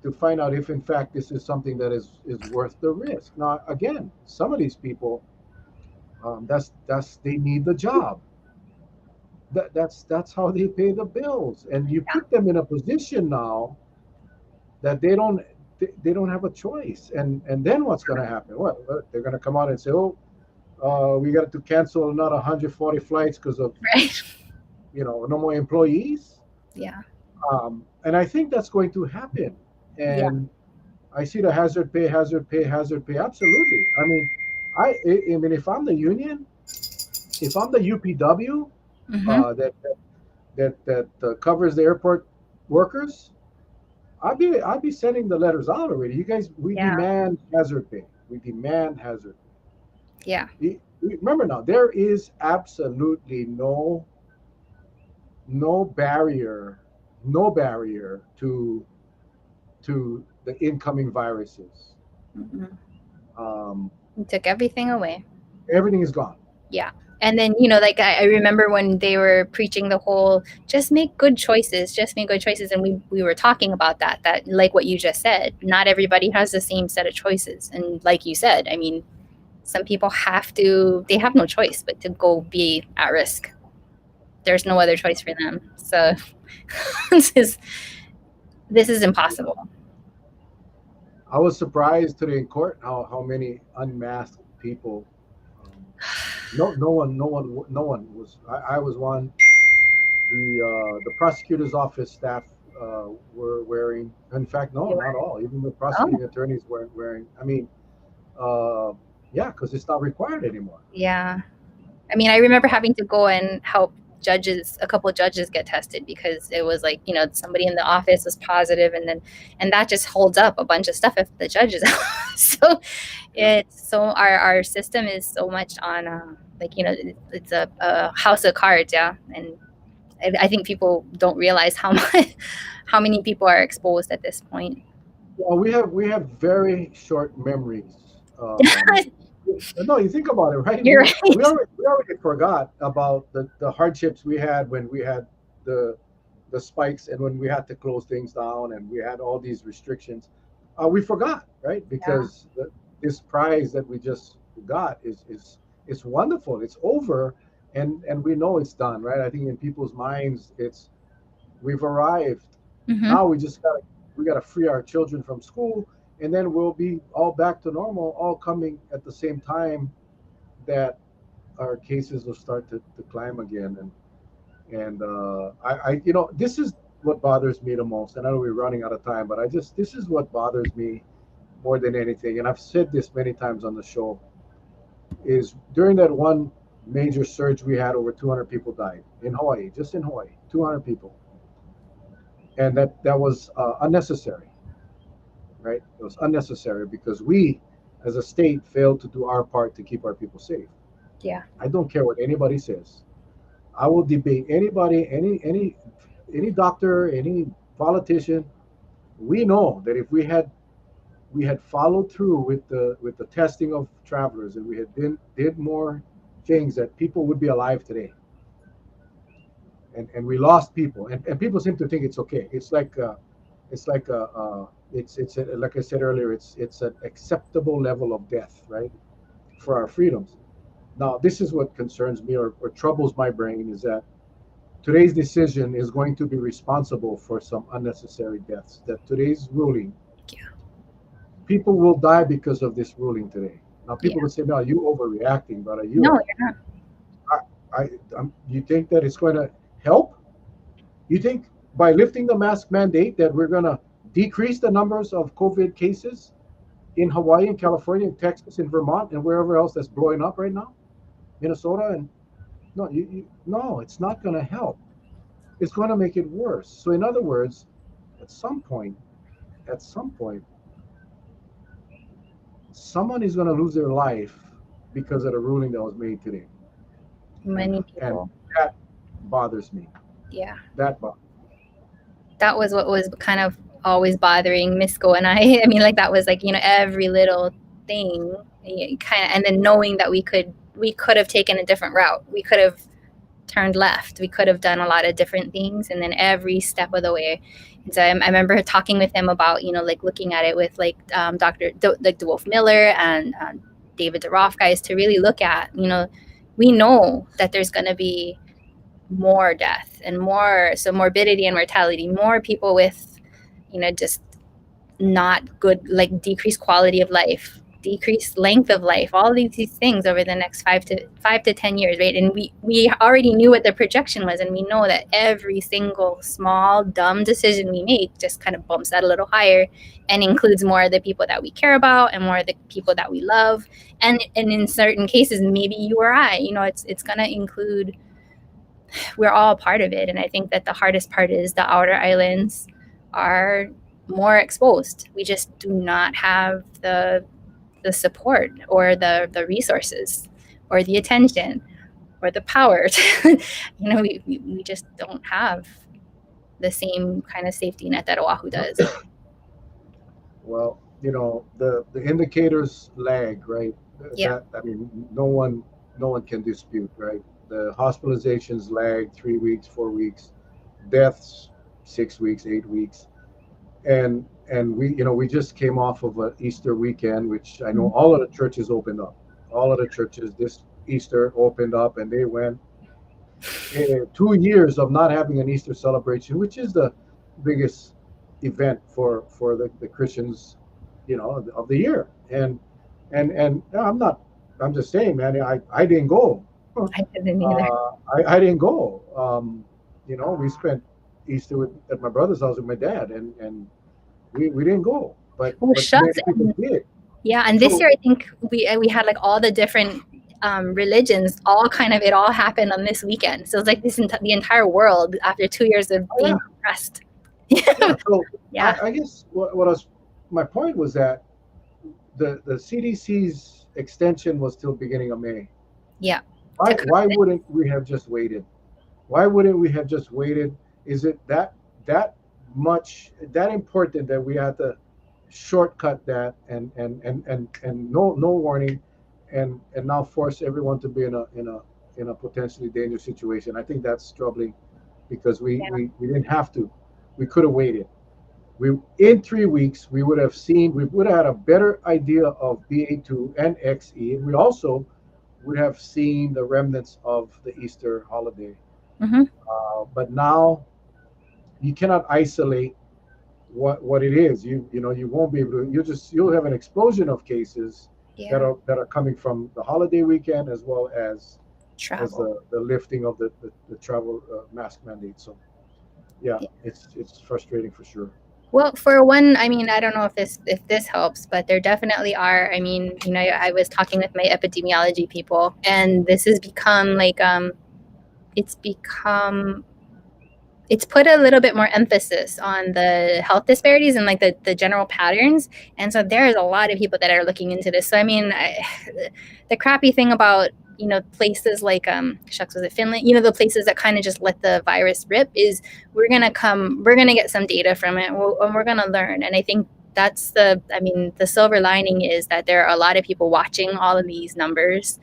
to find out if in fact this is something that is worth the risk. Now, again, some of these people, that's they need the job. That's how they pay the bills, and you put them in a position now that they don't have a choice. And then what's going to happen? What they're going to come out and say, oh, we got to cancel another 140 flights because of
Right.
no more employees.
Yeah.
And I think that's going to happen.
Yeah.
And I see the hazard pay, hazard pay, hazard pay. Absolutely. I mean, I mean, if I'm the union, if I'm the UPW,
Mm-hmm.
that covers the airport workers, I'd be sending the letters out already. You guys, we
Yeah.
demand hazard pay. We demand hazard pay.
Yeah.
Remember now, there is absolutely no barrier, no barrier to the incoming viruses.
Mm-hmm.
Um,
He took everything away.
Everything is gone.
Yeah. And then, like I remember when they were preaching the whole just make good choices, just make good choices. And we were talking about that like what you just said, not everybody has the same set of choices. And like you said, I mean, some people they have no choice but to go be at risk. There's no other choice for them. So this is impossible.
I was surprised today in court how many unmasked people. No one was. I was one. The prosecutor's office staff were wearing. In fact, no, not all. Even the prosecuting attorneys weren't wearing. I mean, yeah, because it's not required anymore.
Yeah. I mean, I remember having to go and help a couple of judges get tested because it was like, somebody in the office was positive, and that just holds up a bunch of stuff if the judge is out. So our system is so much on it's a house of cards. Yeah. And I think people don't realize how many people are exposed at this point.
Well, we have very short memories. No, you think about it, right?
You're right.
We already forgot about the hardships we had when we had the the spikes and when we had to close things down and we had all these restrictions. We forgot, right?
Yeah.
Because this prize that we just got is wonderful. It's over, and we know it's done, right? I think in people's minds, it's we've arrived.
Hmm.
Now we gotta free our children from school, and then we'll be all back to normal, all coming at the same time that our cases will start to climb again. And this is what bothers me the most. And I know we're running out of time, but this is what bothers me more than anything. And I've said this many times on the show is during that one major surge we had, over 200 people died in Hawaii, just in Hawaii, 200 people, and that was unnecessary, right? It was unnecessary because we, as a state, failed to do our part to keep our people safe.
Yeah.
I don't care what anybody says. I will debate anybody, any doctor, any politician. We know that if we had followed through with the testing of travelers and we had did more things, that people would be alive today. And we lost people, and people seem to think it's okay. It's like like I said earlier, it's an acceptable level of death, right, for our freedoms. Now, this is what concerns me, or troubles my brain, is that today's decision is going to be responsible for some unnecessary deaths. That today's ruling,
Yeah.
people will die because of this ruling today. Now,
Yeah.
people would say, "No, you overreacting, but
No, you're not.
you think that it's going to help? You think by lifting the mask mandate that we're going to decrease the numbers of COVID cases in Hawaii and California and Texas and Vermont and wherever else that's blowing up right now, Minnesota, and no, no, it's not going to help. It's going to make it worse. So, in other words, at some point, at some point, someone is going to lose their life because of the ruling that was made today, and
Many
and
people.
that bothers me.
Yeah.
That bothers.
That was what was kind of always bothering Misco and I. I mean, like that was like, every little thing kind of, and then knowing that we could have taken a different route. We could have turned left. We could have done a lot of different things, and then every step of the way. And so I remember talking with him about, like looking at it with like like DeWolf Miller and David DeRoff guys to really look at, we know that there's going to be more death and more, so morbidity and mortality, more people with, just not good, like decreased quality of life, decreased length of life, all these things over the next 5 to 10 years, right? And we already knew what the projection was, and we know that every single small dumb decision we make just kind of bumps that a little higher and includes more of the people that we care about and more of the people that we love, and in certain cases, maybe you or I, it's going to include, we're all part of it. And I think that the hardest part is the outer islands are more exposed. We just do not have the support or the resources or the attention or the power to, we just don't have the same kind of safety net that Oahu does.
Well, the indicators lag, right?
Yeah.
That, I mean, no one can dispute, right? The hospitalizations lag 3 weeks, 4 weeks, deaths 6 weeks, 8 weeks, and we just came off of an Easter weekend, which I know all of the churches opened up. All of the churches this Easter opened up, and they went 2 years of not having an Easter celebration, which is the biggest event for the Christians, of the year. And I'm just saying, man, I didn't go.
I didn't either.
I didn't go. We spent Easter at my brother's house with my dad, and we didn't go.
Oh,
But many
shucks.
people did.
Yeah, and this
So
year I think we had like all the different religions, all kind of, it all happened on this weekend. So it's like the entire world after 2 years of
yeah,
being depressed.
yeah. So
Yeah,
I guess what I was my point was that the CDC's extension was till beginning of May.
yeah.
Why wouldn't we have just waited? Why wouldn't we have just waited? Is it that much that important that we had to shortcut that and no warning? and now force everyone to be in a potentially dangerous situation. I think that's troubling because we didn't have to. We could have waited. We in 3 weeks we would have had a better idea of BA2 and XE, and we also would have seen the remnants of the Easter holiday.
Mm-hmm.
But now you cannot isolate what it is. You won't be able to. You'll have an explosion of cases that
Yeah.
are coming from the holiday weekend as well as
Travel.
the lifting of the travel mask mandate. So yeah, it's frustrating for sure.
Well, for one, I mean, I don't know if this helps, but there definitely are. I mean, I was talking with my epidemiology people, and this has become like it's become it's put a little bit more emphasis on the health disparities and like the general patterns. And so there's a lot of people that are looking into this. So I mean, the crappy thing about places like shucks, was it Finland, the places that kind of just let the virus rip, is we're gonna get some data from it, and we're gonna learn. And I think that's the silver lining is that there are a lot of people watching all of these numbers,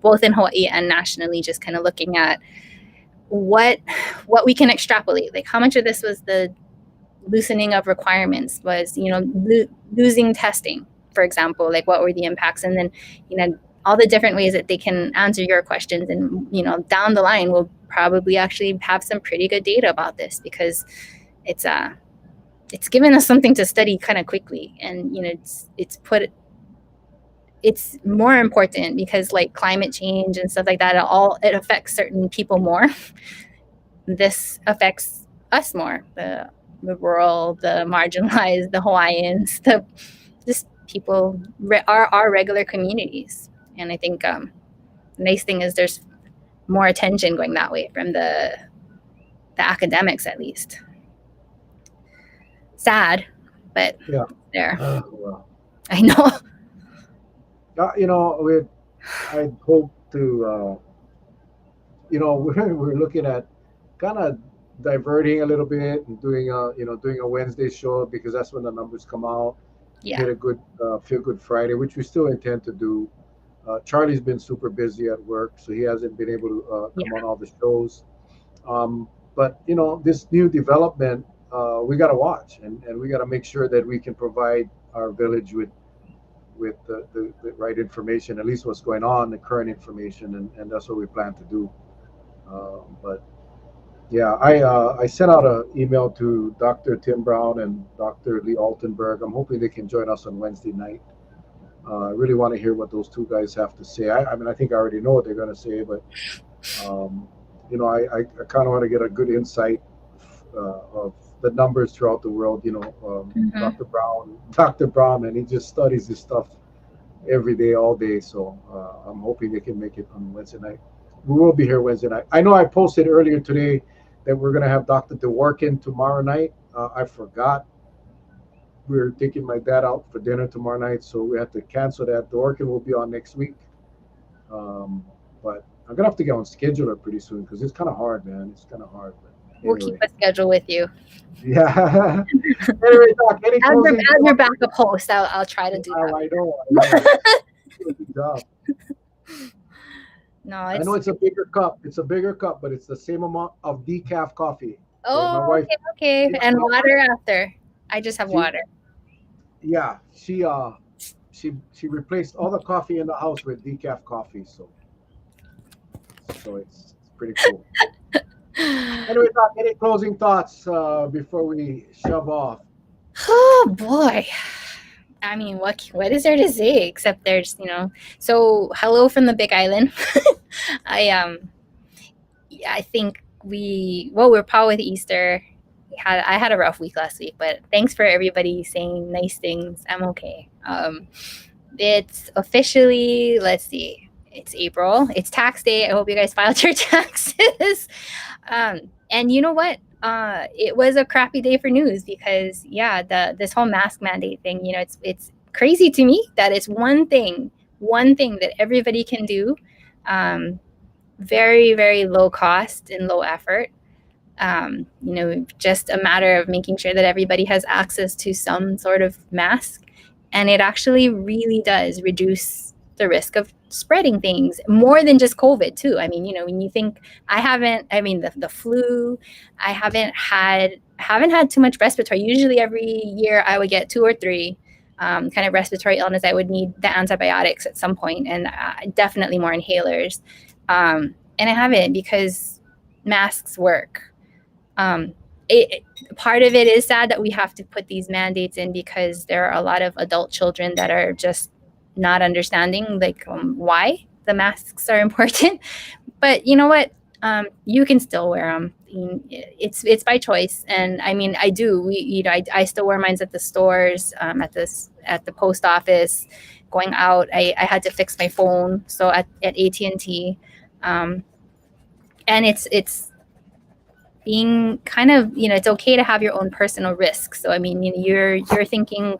both in Hawaii and nationally, just kind of looking at what we can extrapolate, like how much of this was the loosening of requirements, was losing testing, for example, like what were the impacts, and then all the different ways that they can answer your questions. And down the line we'll probably actually have some pretty good data about this, because it's given us something to study kind of quickly. And it's more important because, like, climate change and stuff like that, it affects certain people more. This affects us more, the rural, the marginalized, the Hawaiians, the just people, our regular communities. And I think the nice thing is there's more attention going that way from the academics, at least. Sad, but
Yeah.
there.
Well,
I know.
I hope to. We're looking at kind of diverting a little bit and doing a Wednesday show because that's when the numbers come out.
Yeah.
Hit a good feel good Friday, which we still intend to do. Charlie's been super busy at work, so he hasn't been able to come on all the shows. But this new development, we got to watch, and we got to make sure that we can provide our village with the right information, at least what's going on, the current information, and that's what we plan to do. But yeah, I sent out an email to Dr. Tim Brown and Dr. Lee Altenberg. I'm hoping they can join us on Wednesday night. I really want to hear what those two guys have to say. I mean, I think I already know what they're going to say, but um, I kind of want to get a good insight of the numbers throughout the world.
Mm-hmm.
Dr. Brown, and he just studies this stuff every day, all day. So I'm hoping they can make it on Wednesday night. We will be here Wednesday night. I know I posted earlier today that we're going to have Dr. DeWorkin tomorrow night. I forgot. We're taking my dad out for dinner tomorrow night, so we have to cancel that. DeWorkin will be on next week. But I'm going to have to get on scheduler pretty soon because it's kind of hard, man. It's kind of hard. But
We'll keep a schedule with you.
Yeah. Anyway, Doc, any closing
As your backup host, I'll try to do that.
I know. Good job.
No,
I know it's a bigger cup. It's a bigger cup, but it's the same amount of decaf coffee.
Oh,
My wife,
okay. And water after. I just have water.
Yeah, she replaced all the coffee in the house with decaf coffee, so it's pretty cool. Anyway, Doc, any closing thoughts before we shove off?
Oh boy. I mean, what is there to say except there's, so hello from the Big Island. I think we're probably with Easter. I had a rough week last week, but thanks for everybody saying nice things. I'm okay. It's officially, let's see, it's April. It's tax day. I hope you guys filed your taxes. And you know what? It was a crappy day for news because this whole mask mandate thing, it's crazy to me that it's one thing that everybody can do, very, very low cost and low effort. Just a matter of making sure that everybody has access to some sort of mask, and it actually really does reduce the risk of spreading things more than just COVID too. I mean, when you think the flu, I haven't had too much respiratory. Usually every year I would get two or three kind of respiratory illness. I would need the antibiotics at some point, and definitely more inhalers. And I haven't, because masks work. Um, Part of it is sad that we have to put these mandates in, because there are a lot of adult children that are just not understanding like why the masks are important. But you know what? You can still wear them. It's by choice, and I mean, I do. I still wear mine at the stores, at the post office, going out. I had to fix my phone, so at AT&T, um, and it's being kind of, it's okay to have your own personal risk. So I mean, you're thinking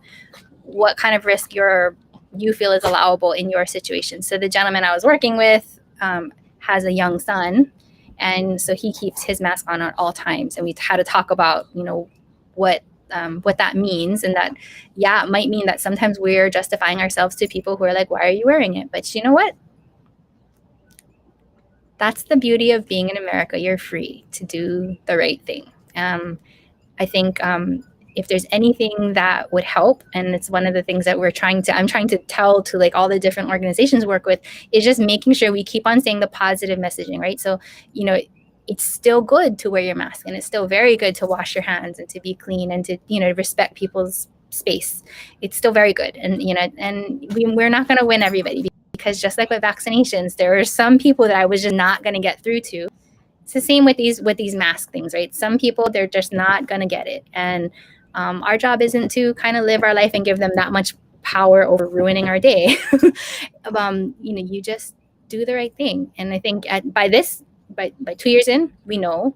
what kind of risk you feel is allowable in your situation. So the gentleman I was working with has a young son, and so he keeps his mask on at all times. And we had to talk about what that means, and that it might mean that sometimes we're justifying ourselves to people who are like, why are you wearing it? But you know what? That's the beauty of being in America. You're free to do the right thing. I think if there's anything that would help, and it's one of the things that I'm trying to tell to like all the different organizations we work with, is just making sure we keep on saying the positive messaging, right? So, it's still good to wear your mask, and it's still very good to wash your hands and to be clean and to, respect people's space. It's still very good. And, we're not going to win everybody, because just like with vaccinations, there are some people that I was just not going to get through to. It's the same with these mask things, right? Some people, they're just not going to get it. And our job isn't to kind of live our life and give them that much power over ruining our day. You just do the right thing. And I think by 2 years in, we know,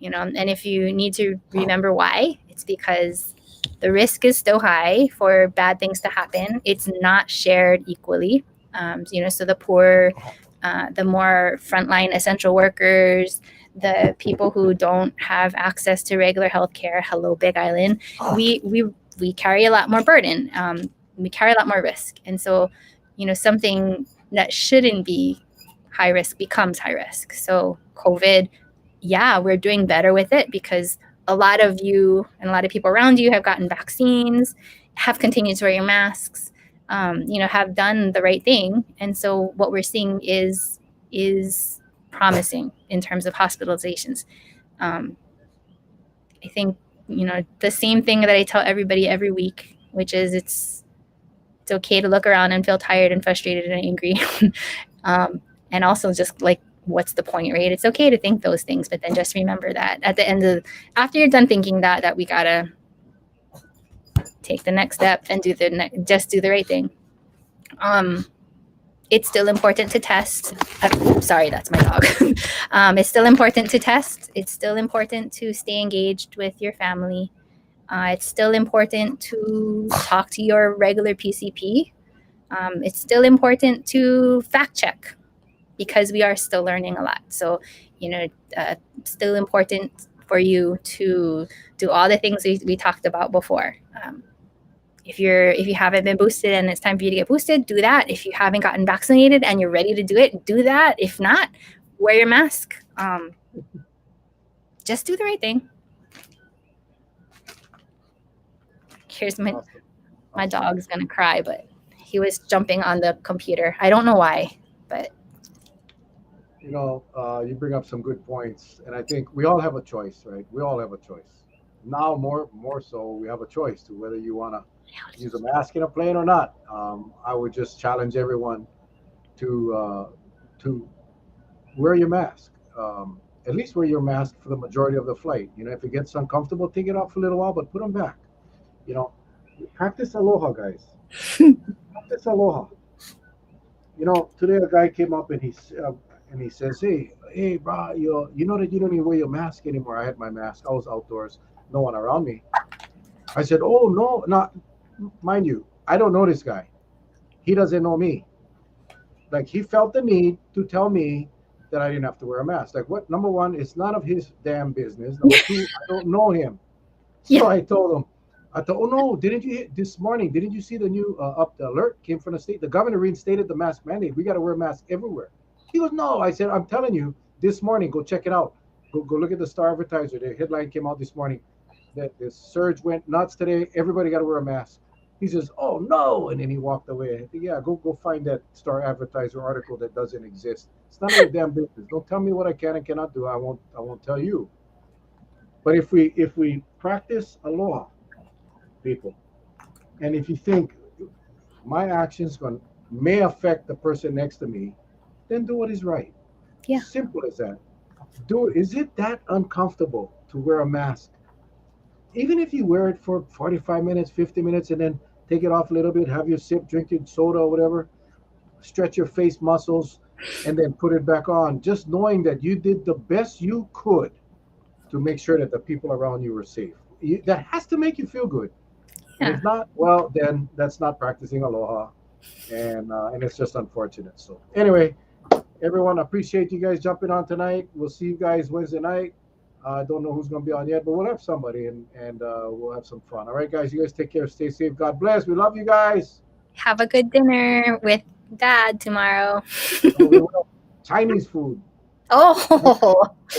and if you need to remember why, it's because the risk is still high for bad things to happen. It's not shared equally. So the poor, the more frontline essential workers, the people who don't have access to regular health care, hello, Big Island, we carry a lot more burden. We carry a lot more risk. And so, something that shouldn't be high risk becomes high risk. So COVID, we're doing better with it, because a lot of you and a lot of people around you have gotten vaccines, have continued to wear your masks, have done the right thing. And so what we're seeing is promising in terms of hospitalizations. I think, the same thing that I tell everybody every week, which is it's okay to look around and feel tired and frustrated and angry. And also just like, what's the point, right? It's okay to think those things, but then just remember that after you're done thinking that we gotta take the next step and just do the right thing. It's still important to test. Sorry, that's my dog. It's still important to test. It's still important to stay engaged with your family. It's still important to talk to your regular PCP. It's still important to fact check, because we are still learning a lot. So, still important for you to do all the things we talked about before. If you haven't been boosted and it's time for you to get boosted, do that. If you haven't gotten vaccinated and you're ready to do it, do that. If not, wear your mask. Just do the right thing. Here's my dog's gonna cry, but he was jumping on the computer. I don't know why, but
you bring up some good points, and I think we all have a choice, right? We all have a choice. Now more so, we have a choice to whether you want to use a mask in a plane or not. I would just challenge everyone to wear your mask. At least wear your mask for the majority of the flight. If it gets uncomfortable, take it off for a little while, but put them back. Practice aloha, guys. Practice aloha. Today a guy came up and he says, hey, bro, you know that you don't even wear your mask anymore. I had my mask. I was outdoors, no one around me. I said, oh no, not mind you, I don't know this guy. He doesn't know me. Like, he felt the need to tell me that I didn't have to wear a mask. Like, what? Number one, it's none of his damn business. Number two, I don't know him. So I told him, I thought, oh no, didn't you hear this morning? Didn't you see the new up the alert came from the state? The governor reinstated the mask mandate. We got to wear masks everywhere. He goes, no. I said, I'm telling you, this morning, go check it out. Go look at the Star Advertiser. The headline came out this morning that the surge went nuts today. Everybody got to wear a mask. He says, oh no, and then he walked away. I think, yeah, go find that Star Advertiser article that doesn't exist. It's none of your damn business. Don't tell me what I can and cannot do. I won't tell you. But if we practice a law, people, and if you think my actions may affect the person next to me, then do what is right.
Yeah.
Simple as that. Do it. Is it that uncomfortable to wear a mask? Even if you wear it for 45 minutes, 50 minutes, and then take it off a little bit, have your sip, drink your soda or whatever, stretch your face muscles, and then put it back on, just knowing that you did the best you could to make sure that the people around you were safe. That has to make you feel good. And
Yeah.
if not, well, then that's not practicing aloha, and it's just unfortunate. So anyway, everyone, appreciate you guys jumping on tonight. We'll see you guys Wednesday night. I don't know who's going to be on yet, but we'll have somebody, and we'll have some fun. All right, guys, you guys take care, stay safe. God bless. We love you guys.
Have a good dinner with Dad tomorrow.
Oh, we will. Chinese food.
Oh,